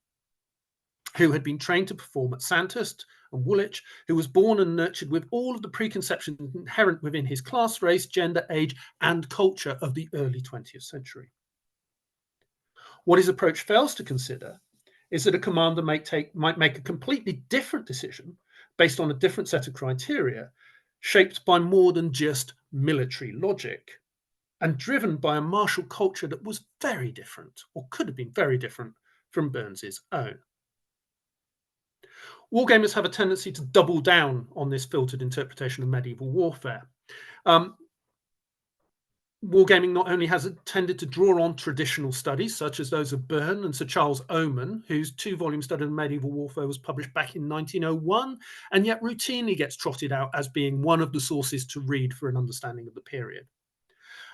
who had been trained to perform at Sandhurst and Woolwich, who was born and nurtured with all of the preconceptions inherent within his class, race, gender, age, and culture of the early 20th century. What his approach fails to consider is that a commander might make a completely different decision based on a different set of criteria, shaped by more than just military logic, and driven by a martial culture that was very different, or could have been very different, from Burns's own. Wargamers have a tendency to double down on this filtered interpretation of medieval warfare. Wargaming not only has tended to draw on traditional studies, such as those of Byrne and Sir Charles Oman, whose 2-volume study of medieval warfare was published back in 1901, and yet routinely gets trotted out as being one of the sources to read for an understanding of the period.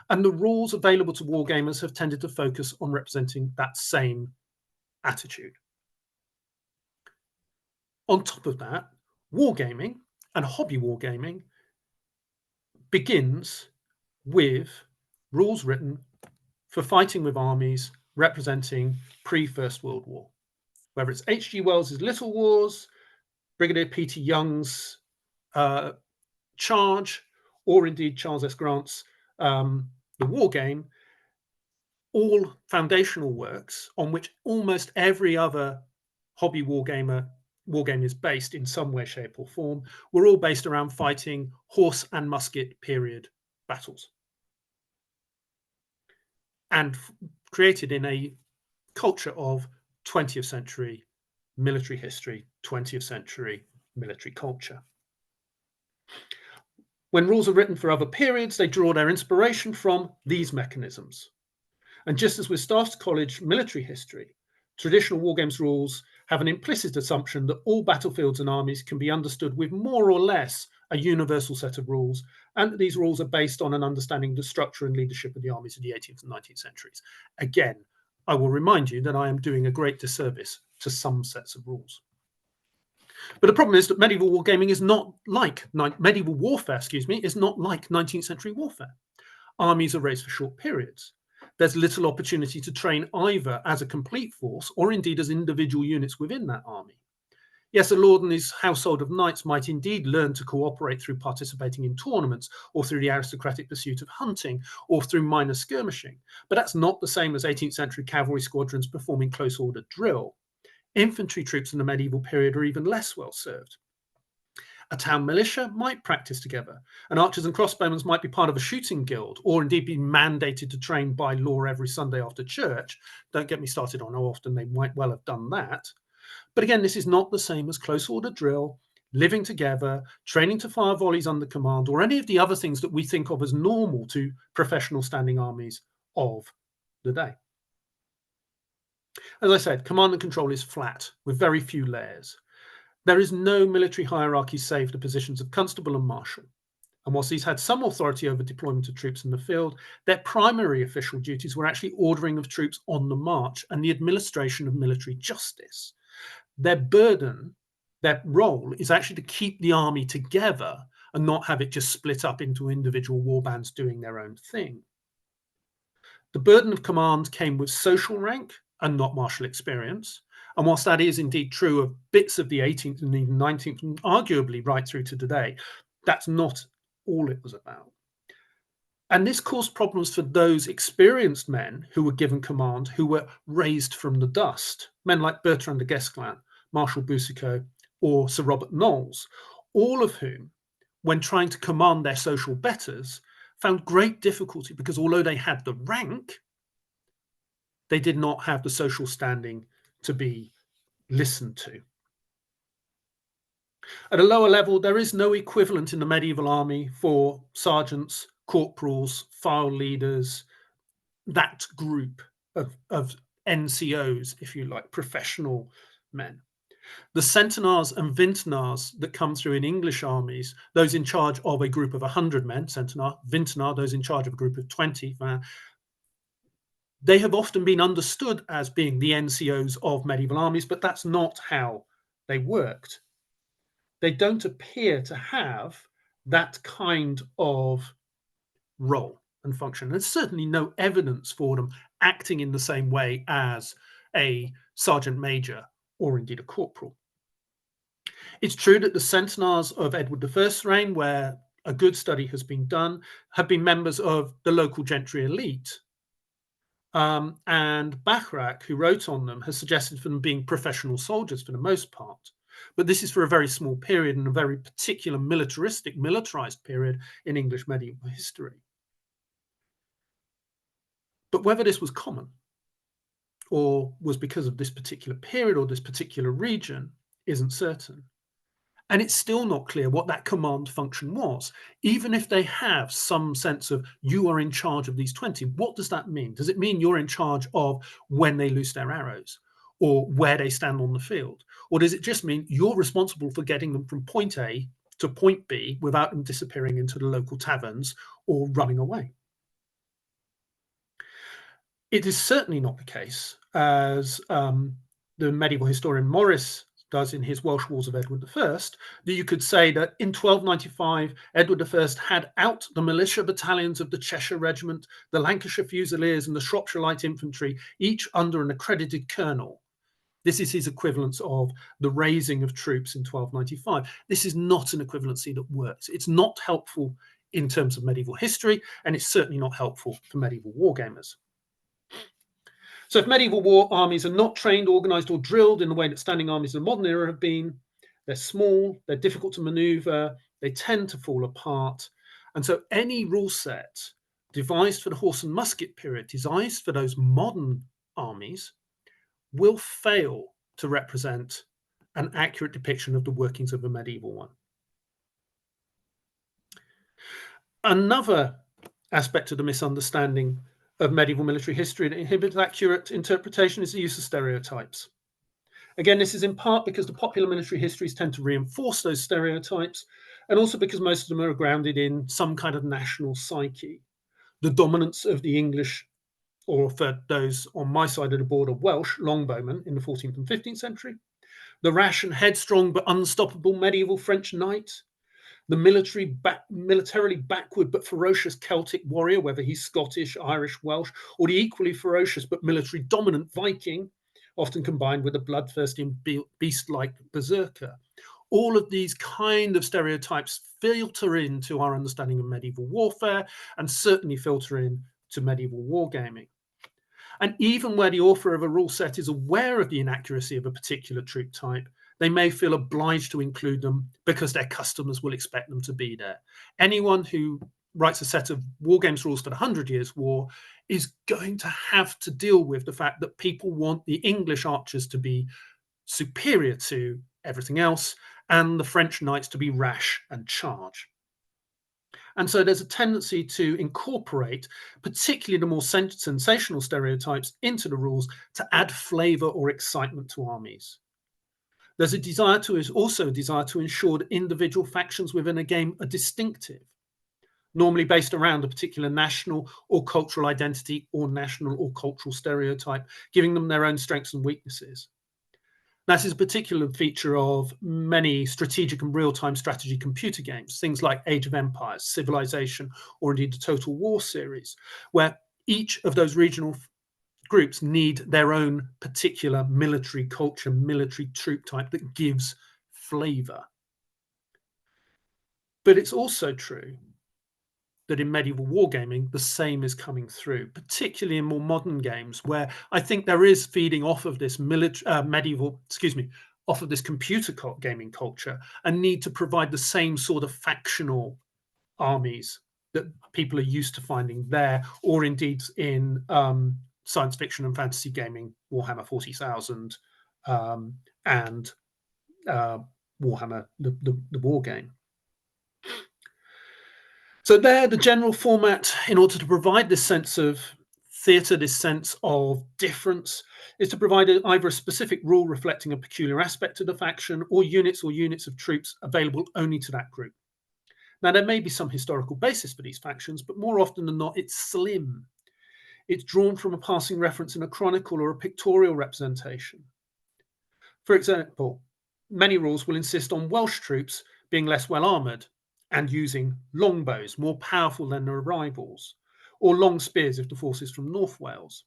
And the rules available to wargamers have tended to focus on representing that same attitude. On top of that, wargaming and hobby wargaming begins with rules written for fighting with armies representing pre-First World War. Whether it's H.G. Wells's Little Wars, Brigadier Peter Young's Charge, or indeed Charles S. Grant's The War Game, all foundational works on which almost every other hobby wargame is based in some way, shape, or form, were all based around fighting horse and musket period battles, and created in a culture of 20th century military history, 20th century military culture. When rules are written for other periods, they draw their inspiration from these mechanisms. And just as with Staff's College military history, traditional wargames rules have an implicit assumption that all battlefields and armies can be understood with more or less a universal set of rules, and that these rules are based on an understanding of the structure and leadership of the armies of the 18th and 19th centuries. Again, I will remind you that I am doing a great disservice to some sets of rules. But the problem is that medieval wargaming is not like medieval warfare, is not like 19th century warfare. Armies are raised for short periods. There's little opportunity to train either as a complete force or indeed as individual units within that army. Yes, a lord and his household of knights might indeed learn to cooperate through participating in tournaments, or through the aristocratic pursuit of hunting, or through minor skirmishing, but that's not the same as 18th century cavalry squadrons performing close order drill. Infantry troops in the medieval period are even less well served. A town militia might practice together, and archers and crossbowmen might be part of a shooting guild, or indeed be mandated to train by law every Sunday after church. Don't get me started on how often they might well have done that. But again, this is not the same as close order drill, living together, training to fire volleys under command, or any of the other things that we think of as normal to professional standing armies of the day. As I said, command and control is flat, with very few layers. There is no military hierarchy save the positions of constable and marshal. And whilst these had some authority over deployment of troops in the field, their primary official duties were actually ordering of troops on the march and the administration of military justice. Their burden, their role, is actually to keep the army together and not have it just split up into individual warbands doing their own thing. The burden of command came with social rank and not martial experience. And whilst that is indeed true of bits of the 18th and even 19th, and arguably right through to today, that's not all it was about. And this caused problems for those experienced men who were given command, who were raised from the dust. Men like Bertrand de Guesclin, Marshal Boucicaut, or Sir Robert Knowles, all of whom, when trying to command their social betters, found great difficulty because although they had the rank, they did not have the social standing to be listened to. At a lower level, there is no equivalent in the medieval army for sergeants, corporals, file leaders, that group of NCOs, if you like, professional men. The centenars and vingtenars that come through in English armies, those in charge of a group of 100 men, centenar, vintenar, those in charge of a group of 20, they have often been understood as being the NCOs of medieval armies, but that's not how they worked. They don't appear to have that kind of role and function. There's certainly no evidence for them acting in the same way as a sergeant major or indeed a corporal. It's true that the centenars of Edward I's reign, where a good study has been done, have been members of the local gentry elite. And Bachrach, who wrote on them, has suggested for them being professional soldiers for the most part. But this is for a very small period and a very particular militarized period in English medieval history. But whether this was common or was because of this particular period or this particular region isn't certain. And it's still not clear what that command function was. Even if they have some sense of you are in charge of these 20, what does that mean? Does it mean you're in charge of when they loose their arrows or where they stand on the field? Or does it just mean you're responsible for getting them from point A to point B without them disappearing into the local taverns or running away? It is certainly not the case, as the medieval historian Morris does in his Welsh Wars of Edward I, that you could say that in 1295, Edward I had out the militia battalions of the Cheshire Regiment, the Lancashire Fusiliers, and the Shropshire Light Infantry, each under an accredited colonel. This is his equivalence of the raising of troops in 1295. This is not an equivalency that works. It's not helpful in terms of medieval history, and it's certainly not helpful for medieval wargamers. So if medieval war armies are not trained, organized, or drilled in the way that standing armies of the modern era have been, they're small, they're difficult to maneuver, they tend to fall apart. And so any rule set devised for the horse and musket period, devised for those modern armies, will fail to represent an accurate depiction of the workings of a medieval one. Another aspect of the misunderstanding of medieval military history that inhibits accurate interpretation is the use of stereotypes. Again, this is in part because the popular military histories tend to reinforce those stereotypes, and also because most of them are grounded in some kind of national psyche. The dominance of the English, or for those on my side of the border, Welsh longbowmen in the 14th and 15th century, the rash and headstrong but unstoppable medieval French knight, the militarily backward but ferocious Celtic warrior, whether he's Scottish, Irish, Welsh, or the equally ferocious but military dominant Viking, often combined with a bloodthirsty and beast-like berserker. All of these kind of stereotypes filter into our understanding of medieval warfare and certainly filter in to medieval wargaming. And even where the author of a rule set is aware of the inaccuracy of a particular troop type, they may feel obliged to include them because their customers will expect them to be there. Anyone who writes a set of war games rules for the 100 Years' War is going to have to deal with the fact that people want the English archers to be superior to everything else and the French knights to be rash and charge. And so there's a tendency to incorporate particularly the more sensational stereotypes into the rules to add flavor or excitement to armies. There's also a desire to ensure that individual factions within a game are distinctive, normally based around a particular national or cultural identity or national or cultural stereotype, giving them their own strengths and weaknesses. That is a particular feature of many strategic and real-time strategy computer games, things like Age of Empires, Civilization, or indeed the Total War series, where each of those regional groups need their own particular military culture, military troop type that gives flavor. But it's also true that in medieval wargaming, the same is coming through, particularly in more modern games, where I think there is feeding off of this off of this computer gaming culture, and need to provide the same sort of factional armies that people are used to finding there, or indeed in science fiction and fantasy gaming, Warhammer 40,000 and Warhammer, the war game. So there, the general format, in order to provide this sense of theatre, this sense of difference, is to provide either a specific rule reflecting a peculiar aspect of the faction, or units of troops available only to that group. Now, there may be some historical basis for these factions, but more often than not, it's slim. It's drawn from a passing reference in a chronicle or a pictorial representation. For example, many rules will insist on Welsh troops being less well armoured and using longbows, more powerful than their rivals, or long spears if the force is from North Wales,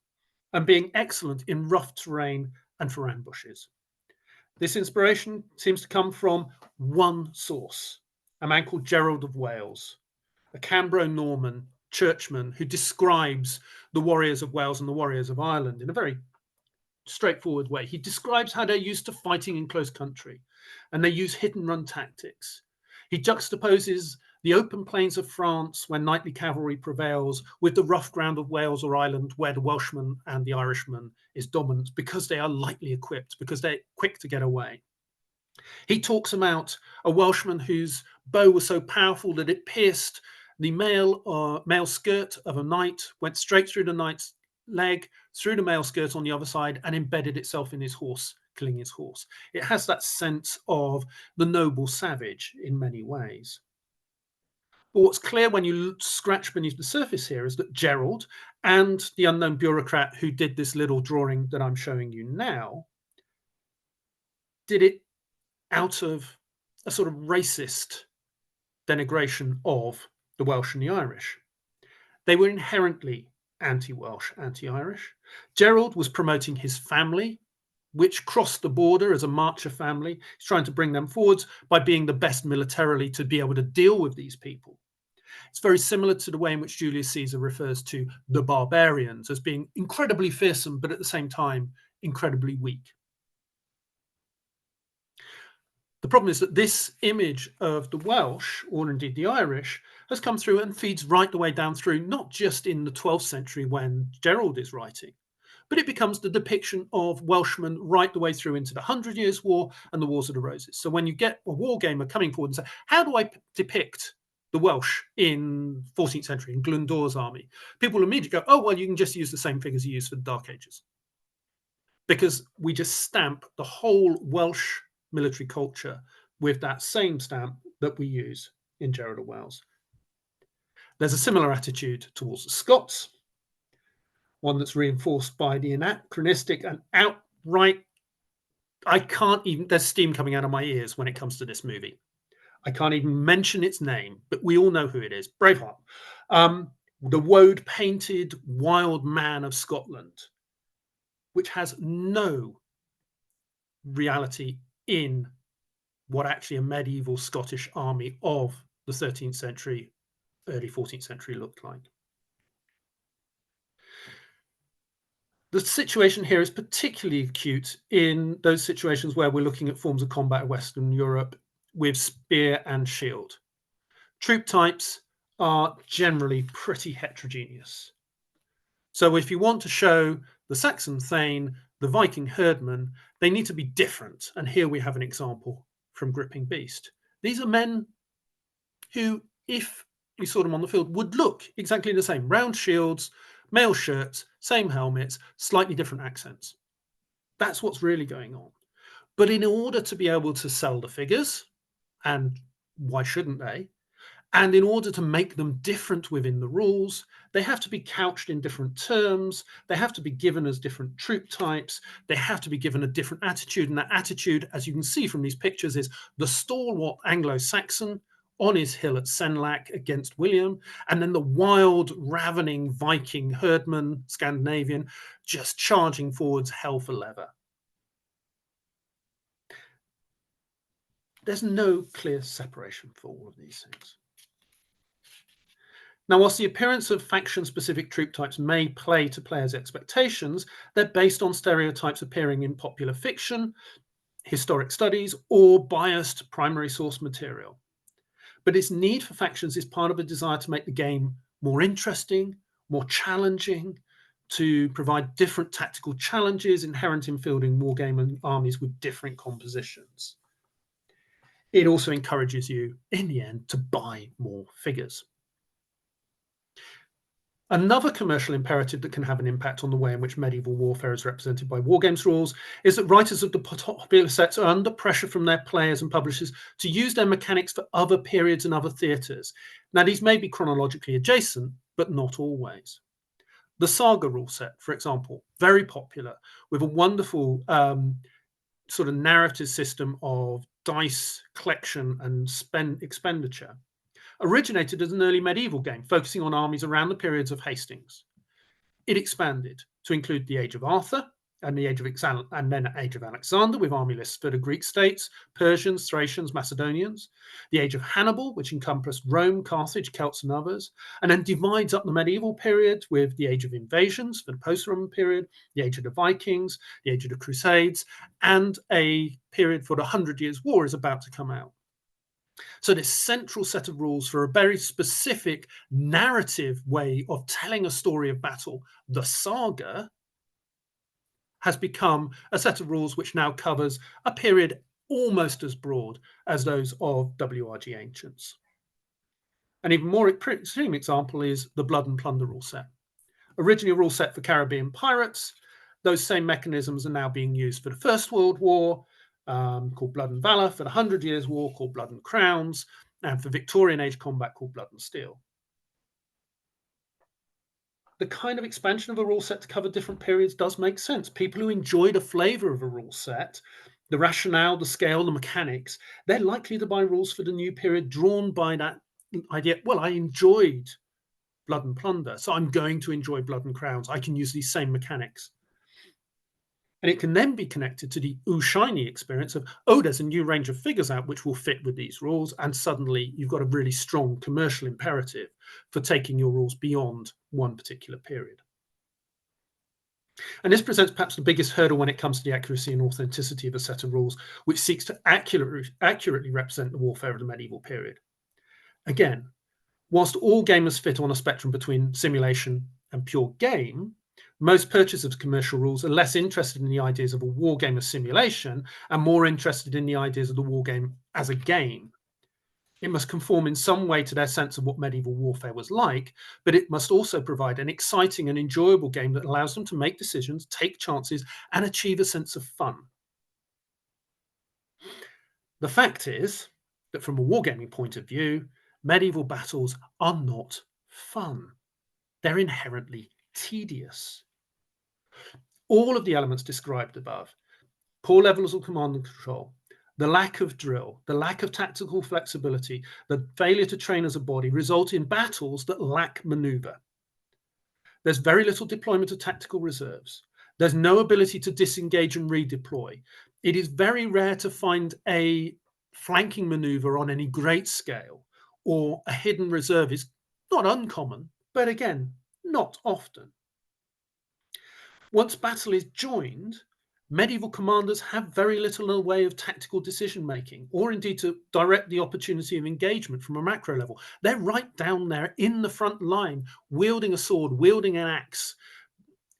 and being excellent in rough terrain and for ambushes. This inspiration seems to come from one source, a man called Gerald of Wales, a Cambro-Norman churchman who describes the warriors of Wales and the warriors of Ireland in a very straightforward way. He describes how they're used to fighting in close country, and they use hit and run tactics. He juxtaposes the open plains of France, where knightly cavalry prevails, with the rough ground of Wales or Ireland, where the Welshman and the Irishman is dominant, because they are lightly equipped, because they're quick to get away. He talks about a Welshman whose bow was so powerful that it pierced the male skirt of a knight, went straight through the knight's leg, through the male skirt on the other side, and embedded itself in his horse, killing his horse. It has that sense of the noble savage in many ways. But what's clear when you scratch beneath the surface here is that Gerald and the unknown bureaucrat who did this little drawing that I'm showing you now did it out of a sort of racist denigration of the Welsh and the Irish. They were inherently anti-Welsh, anti-Irish. Gerald was promoting his family, which crossed the border as a marcher family. He's trying to bring them forwards by being the best militarily to be able to deal with these people. It's very similar to the way in which Julius Caesar refers to the barbarians as being incredibly fearsome, but at the same time, incredibly weak. The problem is that this image of the Welsh, or indeed the Irish, has come through and feeds right the way down through, not just in the 12th century when Gerald is writing, but it becomes the depiction of Welshmen right the way through into the 100 Years' War and the Wars of the Roses. So when you get a wargamer coming forward and say, how do I depict the Welsh in 14th century, in Glyndor's army? People immediately go, oh, well, you can just use the same figures you use for the Dark Ages. Because we just stamp the whole Welsh military culture with that same stamp that we use in Gerald of Wales. There's a similar attitude towards the Scots, one that's reinforced by the anachronistic and outright, there's steam coming out of my ears when it comes to this movie. I can't even mention its name, but we all know who it is, Braveheart. The woad-painted wild man of Scotland, which has no reality in what actually a medieval Scottish army of the 13th century, early 14th century looked like. The situation here is particularly acute in those situations where we're looking at forms of combat in Western Europe with spear and shield. Troop types are generally pretty heterogeneous. So if you want to show the Saxon Thane, the Viking herdman, they need to be different. And here we have an example from Gripping Beast. These are men who, if you saw them on the field, would look exactly the same. Round shields, male shirts, same helmets, slightly different accents. That's what's really going on. But in order to be able to sell the figures, and why shouldn't they, And in order to make them different within the rules, they have to be couched in different terms. They have to be given as different troop types. They have to be given a different attitude. And that attitude, as you can see from these pictures, is the stalwart Anglo-Saxon on his hill at Senlac against William, and then the wild, ravening Viking herdman, Scandinavian, just charging forwards, hell for leather. There's no clear separation for all of these things. Now, whilst the appearance of faction-specific troop types may play to players' expectations, they're based on stereotypes appearing in popular fiction, historic studies, or biased primary source material. But its need for factions is part of a desire to make the game more interesting, more challenging, to provide different tactical challenges inherent in fielding wargaming armies with different compositions. It also encourages you, in the end, to buy more figures. Another commercial imperative that can have an impact on the way in which medieval warfare is represented by wargames rules is that writers of the popular sets are under pressure from their players and publishers to use their mechanics for other periods and other theatres. Now, these may be chronologically adjacent, but not always. The Saga rule set, for example, very popular, with a wonderful sort of narrative system of dice collection and expenditure, originated as an early medieval game focusing on armies around the periods of Hastings. It expanded to include the Age of Arthur and the Age of Age of Alexander, with army lists for the Greek states, Persians, Thracians, Macedonians, the Age of Hannibal, which encompassed Rome, Carthage, Celts, and others, and then divides up the medieval period with the Age of Invasions for the post-Roman period, the Age of the Vikings, the Age of the Crusades, and a period for the 100 Years' War is about to come out. So this central set of rules for a very specific narrative way of telling a story of battle, the saga, has become a set of rules which now covers a period almost as broad as those of WRG Ancients. An even more extreme example is the Blood and Plunder rule set. Originally a rule set for Caribbean pirates, those same mechanisms are now being used for the First World War, called Blood and Valor, for the 100 Years' War called Blood and Crowns, and for Victorian Age combat called Blood and Steel. The kind of expansion of a rule set to cover different periods does make sense. People who enjoy the flavor of a rule set, the rationale, the scale, the mechanics, they're likely to buy rules for the new period drawn by that idea. Well, I enjoyed Blood and Plunder, so I'm going to enjoy Blood and Crowns. I can use these same mechanics. And it can then be connected to the ooh shiny experience of, oh, there's a new range of figures out which will fit with these rules. And suddenly you've got a really strong commercial imperative for taking your rules beyond one particular period. And this presents perhaps the biggest hurdle when it comes to the accuracy and authenticity of a set of rules, which seeks to accurately represent the warfare of the medieval period. Again, whilst all gamers fit on a spectrum between simulation and pure game, most purchasers of commercial rules are less interested in the ideas of a wargame as simulation and more interested in the ideas of the wargame as a game. It must conform in some way to their sense of what medieval warfare was like, but it must also provide an exciting and enjoyable game that allows them to make decisions, take chances, and achieve a sense of fun. The fact is that from a wargaming point of view, medieval battles are not fun. They're inherently tedious. All of the elements described above, poor levels of command and control, the lack of drill, the lack of tactical flexibility, the failure to train as a body result in battles that lack maneuver. There's very little deployment of tactical reserves. There's no ability to disengage and redeploy. It is very rare to find a flanking maneuver on any great scale, or a hidden reserve is not uncommon, but again, not often. Once battle is joined, medieval commanders have very little in the way of tactical decision-making, or indeed to direct the opportunity of engagement from a macro level. They're right down there in the front line, wielding a sword, wielding an axe,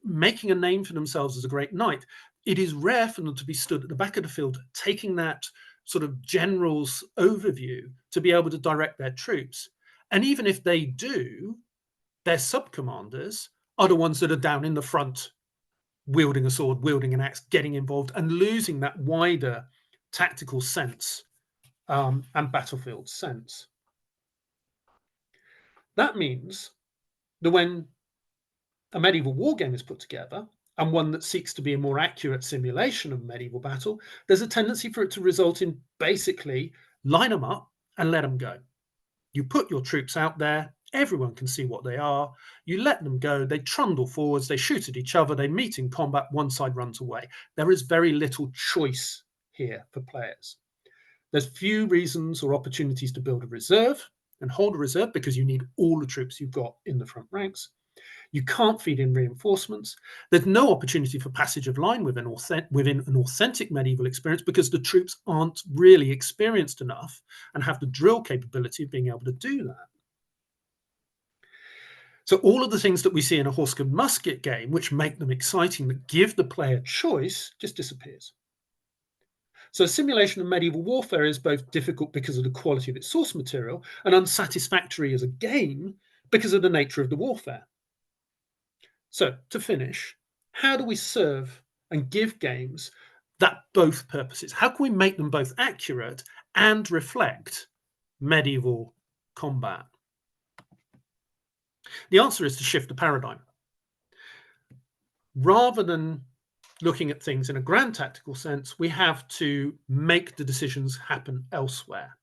making a name for themselves as a great knight. It is rare for them to be stood at the back of the field, taking that sort of general's overview to be able to direct their troops. And even if they do, their sub-commanders are the ones that are down in the front, wielding a sword, wielding an axe, getting involved, and losing that wider tactical sense and battlefield sense. That means that when a medieval wargame is put together, and one that seeks to be a more accurate simulation of medieval battle, there's a tendency for it to result in basically line them up and let them go. You put your troops out there, everyone can see what they are, you let them go, they trundle forwards, they shoot at each other, they meet in combat, one side runs away. There is very little choice here for players. There's few reasons or opportunities to build a reserve and hold a reserve because you need all the troops you've got in the front ranks. You can't feed in reinforcements. There's no opportunity for passage of line within an authentic medieval experience because the troops aren't really experienced enough and have the drill capability of being able to do that. So all of the things that we see in a horse and musket game, which make them exciting, that give the player choice, just disappears. So a simulation of medieval warfare is both difficult because of the quality of its source material and unsatisfactory as a game because of the nature of the warfare. So to finish, how do we serve and give games that both purposes? How can we make them both accurate and reflect medieval combat? The answer is to shift the paradigm. Rather than looking at things in a grand tactical sense, we have to make the decisions happen elsewhere.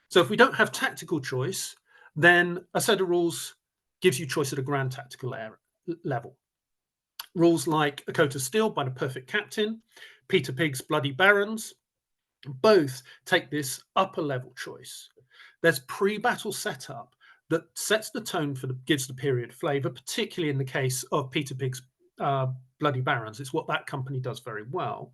So if we don't have tactical choice, then a set of rules gives you choice at a grand tactical level. Rules like A Coat of Steel by the Perfect Captain, Peter Pig's Bloody Barons, both take this upper level choice. There's pre-battle setup that sets the tone gives the period flavour, particularly in the case of Peter Pig's Bloody Barons. It's what that company does very well.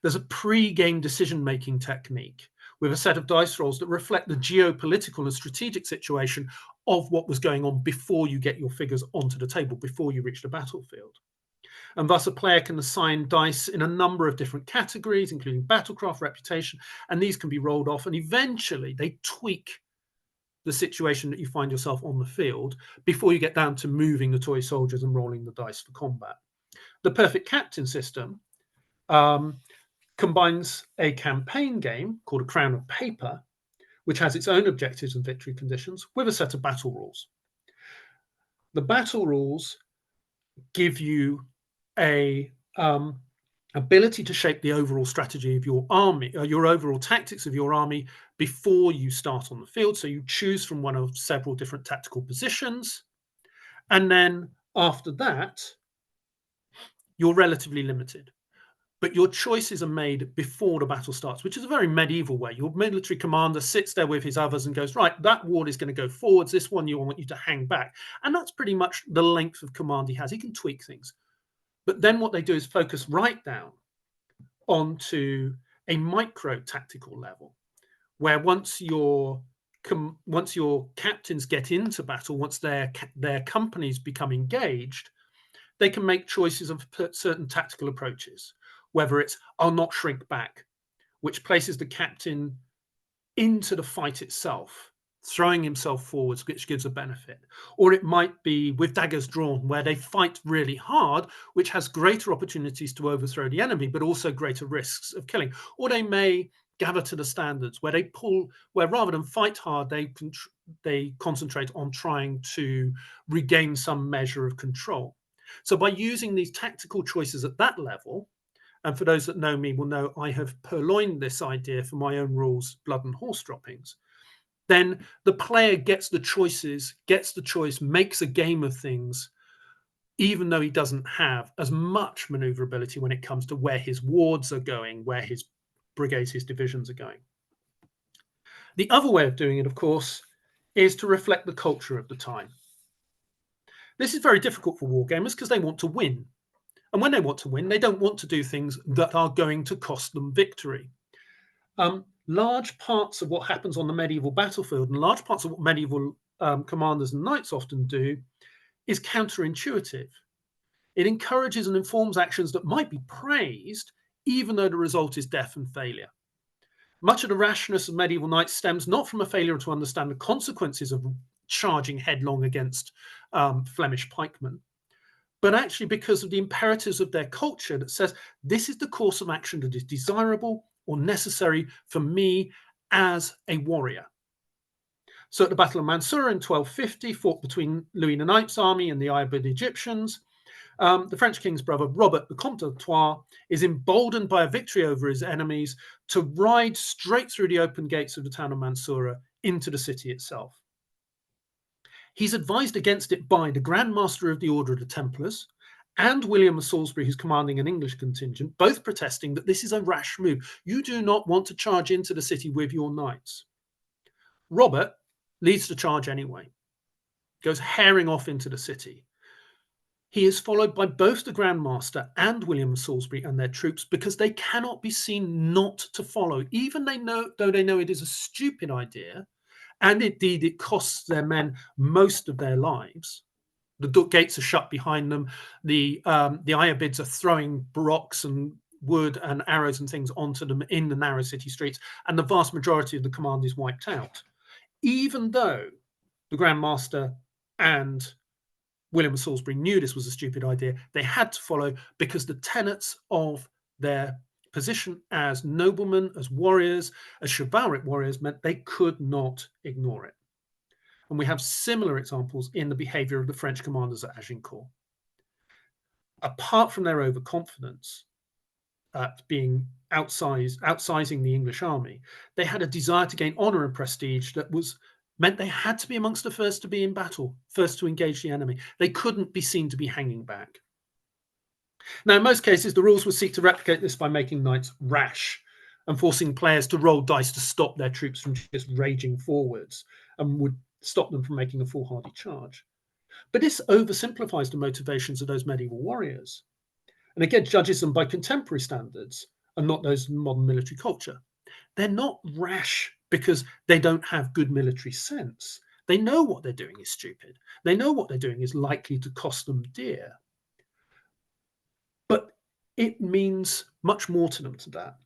There's a pre-game decision-making technique with a set of dice rolls that reflect the geopolitical and strategic situation of what was going on before you get your figures onto the table, before you reach the battlefield. And thus a player can assign dice in a number of different categories, including battlecraft, reputation, and these can be rolled off, and eventually they tweak the situation that you find yourself on the field before you get down to moving the toy soldiers and rolling the dice for combat. The Perfect Captain system combines a campaign game called A Crown of Paper, which has its own objectives and victory conditions, with a set of battle rules. The battle rules give you a ability to shape the overall strategy of your army, your overall tactics of your army before you start on the field. So you choose from one of several different tactical positions. And then after that, you're relatively limited. But your choices are made before the battle starts, which is a very medieval way. Your military commander sits there with his others and goes, right, that ward is going to go forwards. This one, you want you to hang back. And that's pretty much the length of command he has. He can tweak things. But then what they do is focus right down onto a micro tactical level, where once your captains get into battle, once their companies become engaged, they can make choices of certain tactical approaches, whether it's I'll not shrink back, which places the captain into the fight itself, throwing himself forwards, which gives a benefit. Or it might be with daggers drawn, where they fight really hard, which has greater opportunities to overthrow the enemy, but also greater risks of killing. Or they may gather to the standards, where rather than fight hard, they concentrate on trying to regain some measure of control. So by using these tactical choices at that level, and for those that know me will know I have purloined this idea for my own rules, Blood and Horse Droppings, then the player gets the choices, makes a game of things, even though he doesn't have as much maneuverability when it comes to where his wards are going, where his brigades, his divisions are going. The other way of doing it, of course, is to reflect the culture of the time. This is very difficult for wargamers because they want to win. And when they want to win, they don't want to do things that are going to cost them victory. Large parts of what happens on the medieval battlefield and large parts of what medieval commanders and knights often do is counterintuitive. It encourages and informs actions that might be praised, even though the result is death and failure. Much of the rashness of medieval knights stems not from a failure to understand the consequences of charging headlong against Flemish pikemen, but actually because of the imperatives of their culture that says this is the course of action that is desirable or necessary for me as a warrior. So at the Battle of Mansoura in 1250, fought between Louis IX's army and the Ayyubid Egyptians, the French king's brother, Robert, the Comte d'Artois, is emboldened by a victory over his enemies to ride straight through the open gates of the town of Mansoura into the city itself. He's advised against it by the Grand Master of the Order of the Templars and William of Salisbury, who's commanding an English contingent, both protesting that this is a rash move. You do not want to charge into the city with your knights. Robert leads the charge anyway, goes herring off into the city. He is followed by both the Grand Master and William of Salisbury and their troops because they cannot be seen not to follow, even though they know it is a stupid idea, and indeed it costs their men most of their lives. The gates are shut behind them. The Ayyubids are throwing rocks and wood and arrows and things onto them in the narrow city streets, and the vast majority of the command is wiped out. Even though the Grand Master and William of Salisbury knew this was a stupid idea, they had to follow because the tenets of their position as noblemen, as warriors, as chivalric warriors meant they could not ignore it. And we have similar examples in the behavior of the French commanders at Agincourt. Apart from their overconfidence at being outsizing the English army, they had a desire to gain honor and prestige that meant they had to be amongst the first to be in battle, first to engage the enemy. They couldn't be seen to be hanging back. Now, in most cases, the rules would seek to replicate this by making knights rash and forcing players to roll dice to stop their troops from just raging forwards, and would stop them from making a foolhardy charge. But this oversimplifies the motivations of those medieval warriors, and again judges them by contemporary standards and not those modern military culture. They're not rash because they don't have good military sense. They know what they're doing is stupid. They know what they're doing is likely to cost them dear. But it means much more to them than that.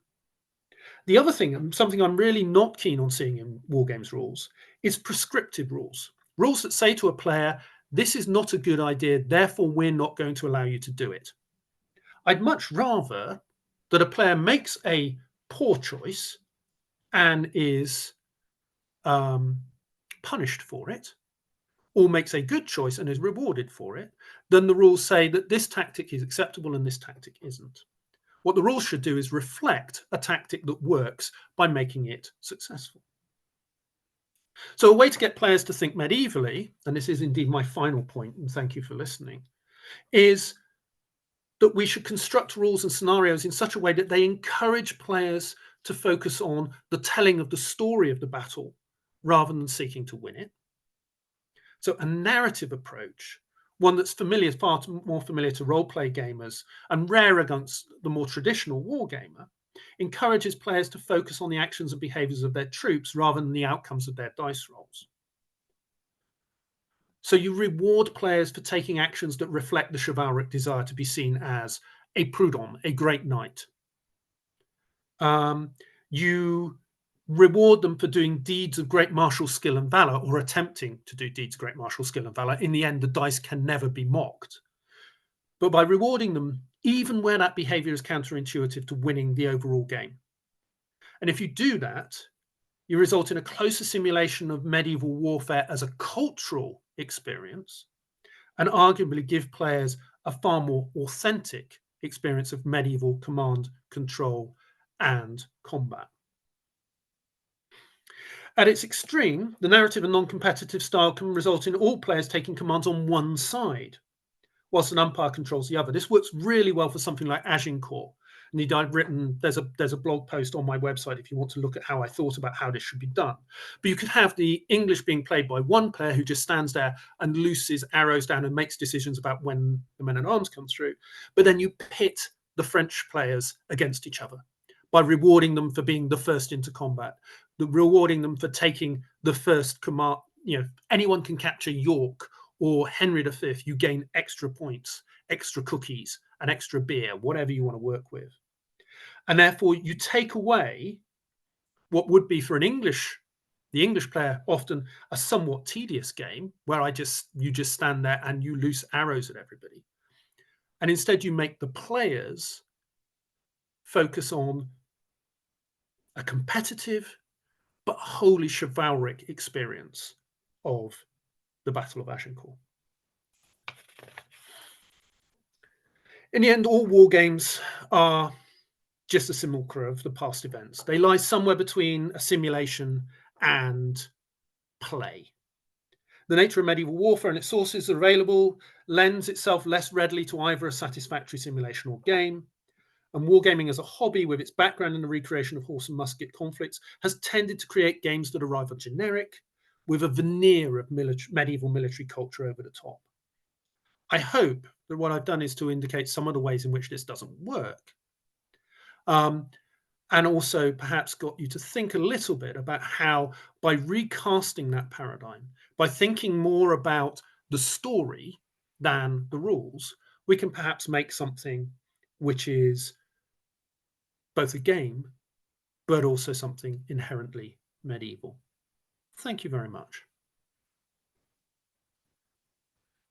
The other thing, and something I'm really not keen on seeing in Wargames rules, is prescriptive rules. Rules that say to a player, this is not a good idea, therefore we're not going to allow you to do it. I'd much rather that a player makes a poor choice and is punished for it, or makes a good choice and is rewarded for it, than the rules say that this tactic is acceptable and this tactic isn't. What the rules should do is reflect a tactic that works by making it successful. So a way to get players to think medievally, and this is indeed my final point, and thank you for listening, is that we should construct rules and scenarios in such a way that they encourage players to focus on the telling of the story of the battle rather than seeking to win it. So a narrative approach, one that's far more familiar to role-play gamers and rare against the more traditional wargamer, encourages players to focus on the actions and behaviors of their troops rather than the outcomes of their dice rolls. So you reward players for taking actions that reflect the chivalric desire to be seen as a prud'homme, a great knight. You reward them for doing deeds of great martial skill and valor, or attempting to do deeds of great martial skill and valor. In the end, the dice can never be mocked. But by rewarding them, even where that behavior is counterintuitive to winning the overall game. And if you do that, you result in a closer simulation of medieval warfare as a cultural experience, and arguably give players a far more authentic experience of medieval command, control, and combat. At its extreme, the narrative and non-competitive style can result in all players taking commands on one side, whilst an umpire controls the other. This works really well for something like Agincourt. And I've written, there's a blog post on my website if you want to look at how I thought about how this should be done. But you could have the English being played by one player who just stands there and looses arrows down and makes decisions about when the men-at-arms come through. But then you pit the French players against each other by rewarding them for being the first into combat, rewarding them for taking the first command. You know, anyone can capture York or Henry V, you gain extra points, extra cookies, an extra beer, whatever you want to work with. And therefore you take away what would be for the English player often a somewhat tedious game where you just stand there and you loose arrows at everybody. And instead you make the players focus on a competitive but wholly chivalric experience of the Battle of Agincourt. In the end, all war games are just a simulacra of the past events. They lie somewhere between a simulation and play. The nature of medieval warfare and its sources are available lends itself less readily to either a satisfactory simulation or game. And wargaming as a hobby, with its background in the recreation of horse and musket conflicts, has tended to create games that are rather generic, with a veneer of medieval military culture over the top. I hope that what I've done is to indicate some of the ways in which this doesn't work. And also perhaps got you to think a little bit about how, by recasting that paradigm, by thinking more about the story than the rules, we can perhaps make something which is both a game, but also something inherently medieval. Thank you very much.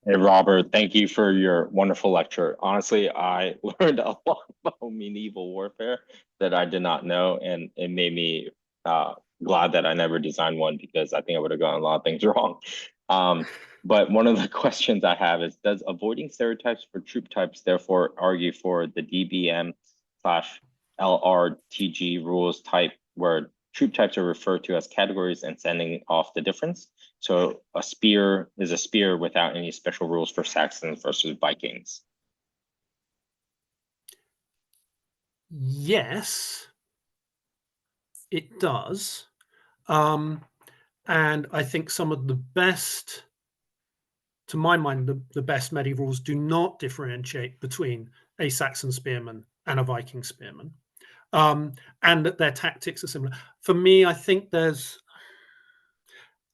Hey, Robert, thank you for your wonderful lecture. Honestly, I learned a lot about medieval warfare that I did not know, and it made me glad that I never designed one, because I think I would have gotten a lot of things wrong. But one of the questions I have is, does avoiding stereotypes for troop types therefore argue for the DBM/LRTG rules type, where troop types are referred to as categories and sending off the difference? So a spear is a spear without any special rules for Saxons versus Vikings. Yes, it does. And I think some of the best, to my mind, the best medieval rules do not differentiate between a Saxon spearman and a Viking spearman, and that their tactics are similar. For me, I think there's,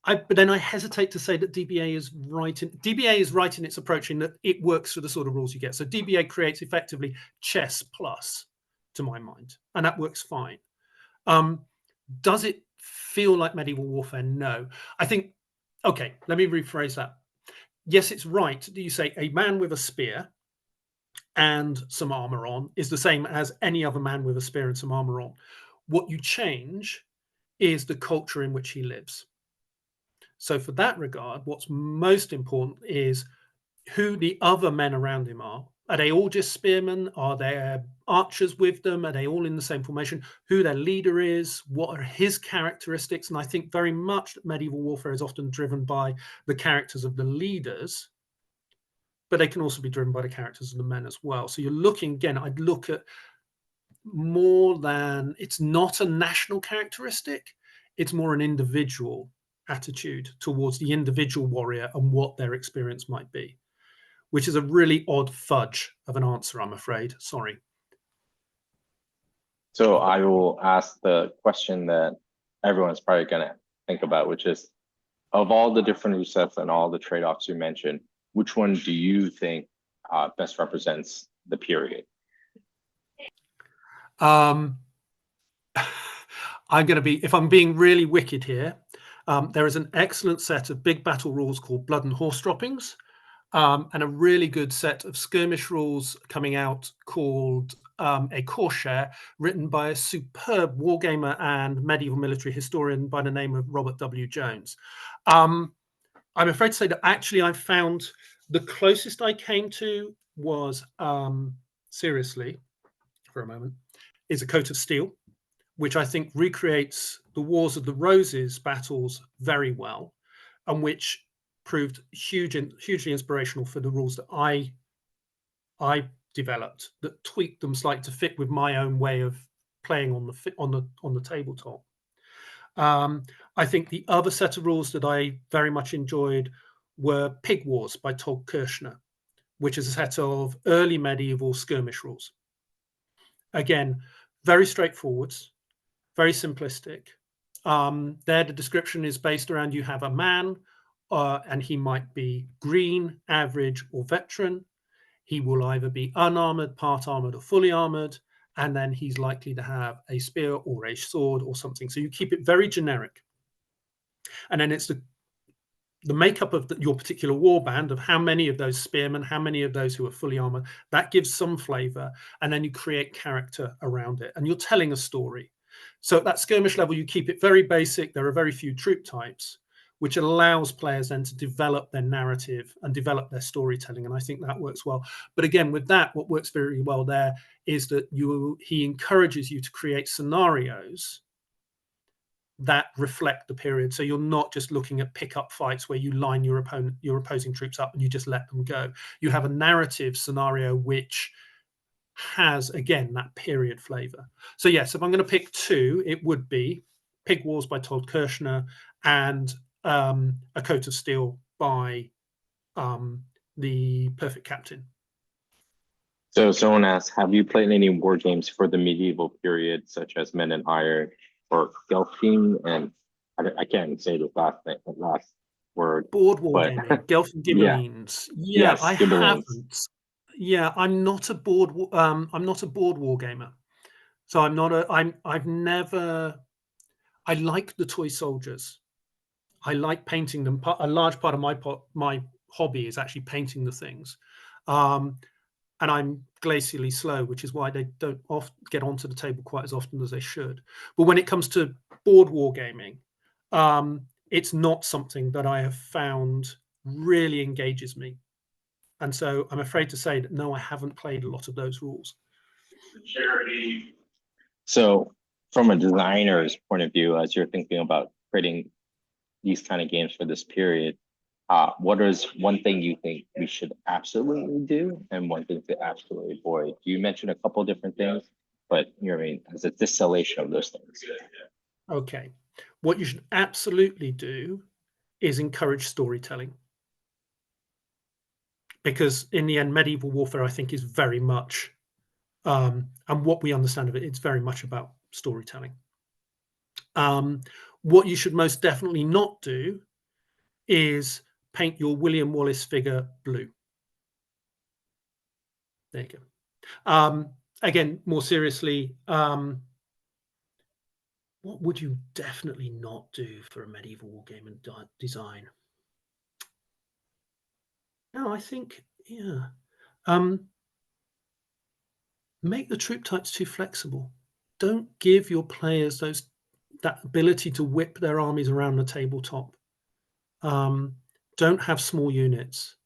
but then I hesitate to say that DBA is right. DBA is right in its approach in that it works for the sort of rules you get. So DBA creates effectively chess plus, to my mind, and that works fine. Does it feel like medieval warfare? No. I think, okay, let me rephrase that. Yes, it's right. You say a man with a spear and some armor on is the same as any other man with a spear and some armor on. What you change is the culture in which he lives. So for that regard, what's most important is who the other men around him are. Are they all just spearmen? Are there archers with them? Are they all in the same formation? Who their leader is? What are his characteristics? And I think very much that medieval warfare is often driven by the characters of the leaders, but they can also be driven by the characters of the men as well. So you're looking, again, I'd look at more than, it's not a national characteristic, it's more an individual attitude towards the individual warrior and what their experience might be, which is a really odd fudge of an answer, I'm afraid. Sorry. So I will ask the question that everyone's probably going to think about, which is, of all the different resets and all the trade-offs you mentioned, which one do you think best represents the period? I'm going to be, if I'm being really wicked here, there is an excellent set of big battle rules called Blood and Horse Droppings, and a really good set of skirmish rules coming out called a Corsair, written by a superb wargamer and medieval military historian by the name of Robert W. Jones. I'm afraid to say that actually I found the closest I came to was, seriously, for a moment, is A Coat of Steel, which I think recreates the Wars of the Roses battles very well, and which proved hugely inspirational for the rules that I developed, that tweaked them slightly to fit with my own way of playing on the tabletop. I think the other set of rules that I very much enjoyed were Pig Wars by Todd Kirshner, which is a set of early medieval skirmish rules. Again, very straightforward, very simplistic. There, the description is based around, you have a man, and he might be green, average, or veteran. He will either be unarmored, part armored, or fully armored, and then he's likely to have a spear or a sword or something. So you keep it very generic. And then it's the makeup of your particular war band, of how many of those spearmen, how many of those who are fully armored, that gives some flavor. And then you create character around it, and you're telling a story. So at that skirmish level, you keep it very basic. There are very few troop types. which allows players then to develop their narrative and develop their storytelling. And I think that works well. But again, with that, what works very well there is that he encourages you to create scenarios that reflect the period. So you're not just looking at pickup fights where you line your opposing troops up and you just let them go. You have a narrative scenario which has, again, that period flavor. So yes, if I'm going to pick two, it would be Pig Wars by Todd Kirshner and A Coat of Steel by The Perfect Captain. So someone asks, have you played any war games for the medieval period, such as Men in Iron or Gelfling? And I can't say the last word. Board wargaming, Gelfling Ghibellines. Yeah, yes, I Ghibellines. haven't. Yeah, I'm not a board war gamer. So I've never. I like the toy soldiers. I like painting them. A large part of my hobby is actually painting the things, and I'm glacially slow, which is why they don't get onto the table quite as often as they should. But when it comes to board wargaming, it's not something that I have found really engages me, and so I'm afraid to say that no, I haven't played a lot of those rules. So from a designer's point of view, as you're thinking about creating these kind of games for this period, what is one thing you think we should absolutely do and one thing to absolutely avoid? You mentioned a couple different things, but I mean, as a distillation of those things. Okay, what you should absolutely do is encourage storytelling, because in the end, medieval warfare, I think, is very much, and what we understand of it, it's very much about storytelling. What you should most definitely not do is paint your William Wallace figure blue. There you go. Again, more seriously, what would you definitely not do for a medieval wargame and design? No, I think, yeah. Make the troop types too flexible. Don't give your players that ability to whip their armies around the tabletop. Don't have small units.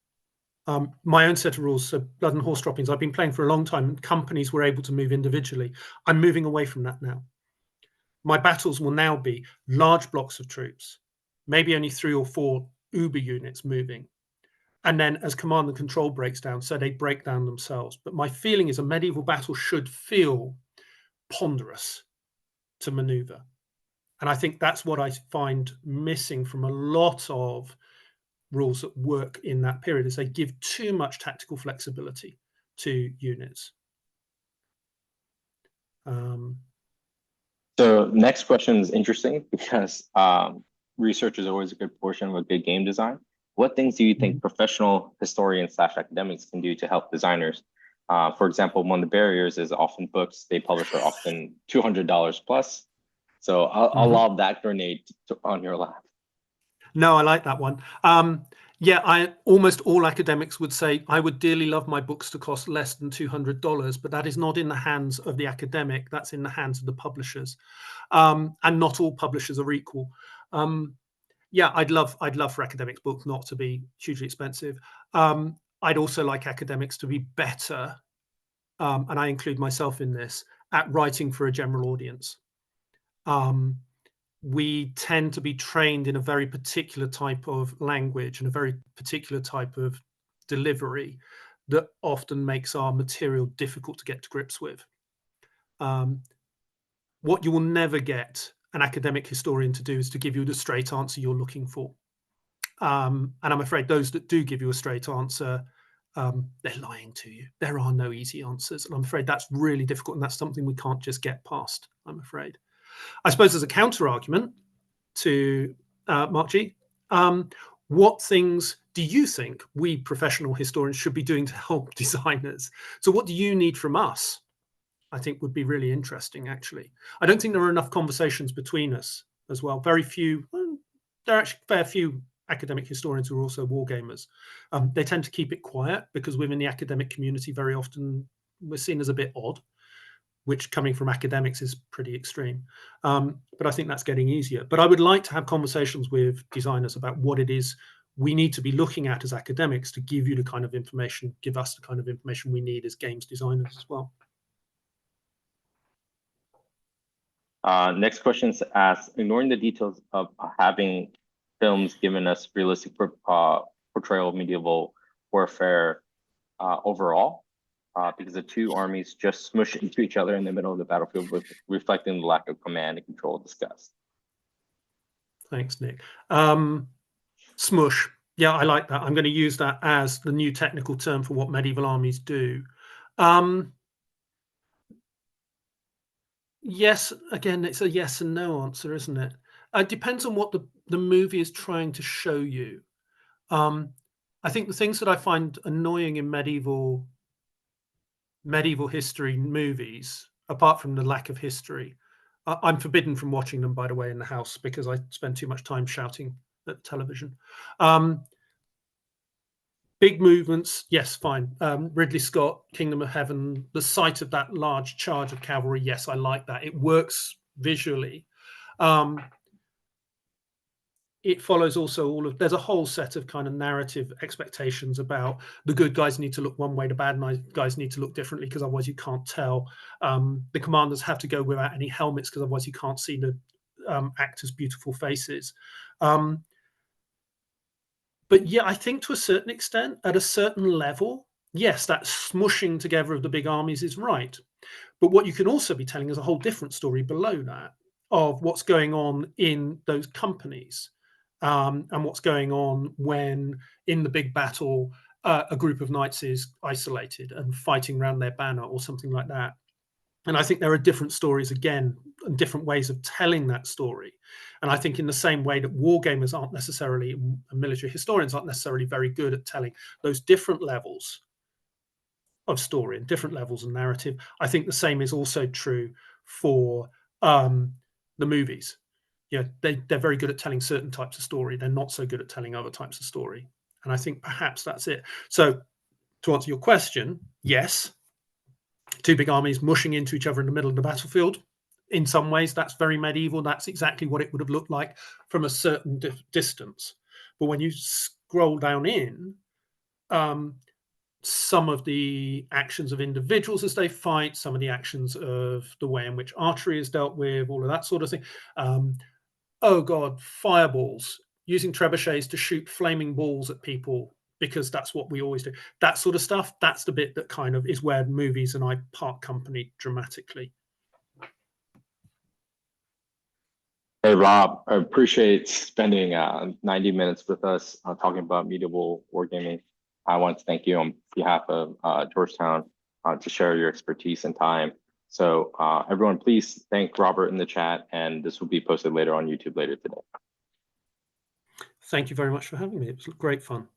My own set of rules, so blood and horse droppings, I've been playing for a long time, and companies were able to move individually. I'm moving away from that now. My battles will now be large blocks of troops, maybe only 3 or 4 uber units moving. And then as command and control breaks down, so they break down themselves. But my feeling is a medieval battle should feel ponderous to maneuver. And I think that's what I find missing from a lot of rules that work in that period, is they give too much tactical flexibility to units. So next question is interesting because research is always a good portion of a good game design. What things do you think professional historians / academics can do to help designers? For example, one of the barriers is often books they publish are often $200 plus. So I'll lob that grenade on your lap. No, I like that one. Yeah, almost all academics would say, I would dearly love my books to cost less than $200, but that is not in the hands of the academic, that's in the hands of the publishers. And not all publishers are equal. Yeah, I'd love for academics' books not to be hugely expensive. I'd also like academics to be better, and I include myself in this, at writing for a general audience. We tend to be trained in a very particular type of language and a very particular type of delivery that often makes our material difficult to get to grips with. What you will never get an academic historian to do is to give you the straight answer you're looking for. And I'm afraid those that do give you a straight answer, they're lying to you. There are no easy answers. And I'm afraid that's really difficult. And that's something we can't just get past, I'm afraid. I suppose as a counter argument to Mark G, what things do you think we professional historians should be doing to help designers? So what do you need from us? I think would be really interesting, actually. I don't think there are enough conversations between us as well. Very few, there are actually a fair few academic historians who are also wargamers. They tend to keep it quiet because within the academic community, very often we're seen as a bit odd. which coming from academics is pretty extreme. But I think that's getting easier. But I would like to have conversations with designers about what it is we need to be looking at as academics to give you the kind of information, give us the kind of information we need as games designers as well. Next question asks, ignoring the details of having films given us realistic portrayal of medieval warfare overall, because the two armies just smush into each other in the middle of the battlefield, with reflecting the lack of command and control discussed. Thanks, Nick. Smush. Yeah, I like that. I'm going to use that as the new technical term for what medieval armies do. Yes, again, it's a yes and no answer, isn't it? It depends on what the movie is trying to show you. I think the things that I find annoying in medieval history movies, apart from the lack of history, I'm forbidden from watching them, by the way, in the house because I spend too much time shouting at the television. Big movements, yes, fine. Ridley Scott, Kingdom of Heaven, the sight of that large charge of cavalry, yes, I like that. It works visually. It follows also there's a whole set of kind of narrative expectations about the good guys need to look one way, the bad guys need to look differently because otherwise you can't tell. The commanders have to go without any helmets because otherwise you can't see the actors' beautiful faces. But yeah, I think to a certain extent, at a certain level, yes, that smushing together of the big armies is right. But what you can also be telling is a whole different story below that of what's going on in those companies. And what's going on when in the big battle a group of knights is isolated and fighting around their banner or something like that. And I think there are different stories again and different ways of telling that story. And I think in the same way that wargamers aren't necessarily, and military historians aren't necessarily very good at telling those different levels of story and different levels of narrative, I think the same is also true for the movies. Yeah, they're very good at telling certain types of story. They're not so good at telling other types of story. And I think perhaps that's it. So to answer your question, yes, two big armies mushing into each other in the middle of the battlefield. In some ways, that's very medieval. That's exactly what it would have looked like from a certain distance. But when you scroll down in, some of the actions of individuals as they fight, some of the actions of the way in which archery is dealt with, all of that sort of thing. Oh God, fireballs, using trebuchets to shoot flaming balls at people because that's what we always do. That sort of stuff, that's the bit that kind of is where movies and I part company dramatically. Hey, Rob, I appreciate spending 90 minutes with us talking about medieval wargaming. I want to thank you on behalf of Georgetown to share your expertise and time. So everyone, please thank Robert in the chat, and this will be posted later on YouTube later today. Thank you very much for having me. It was great fun.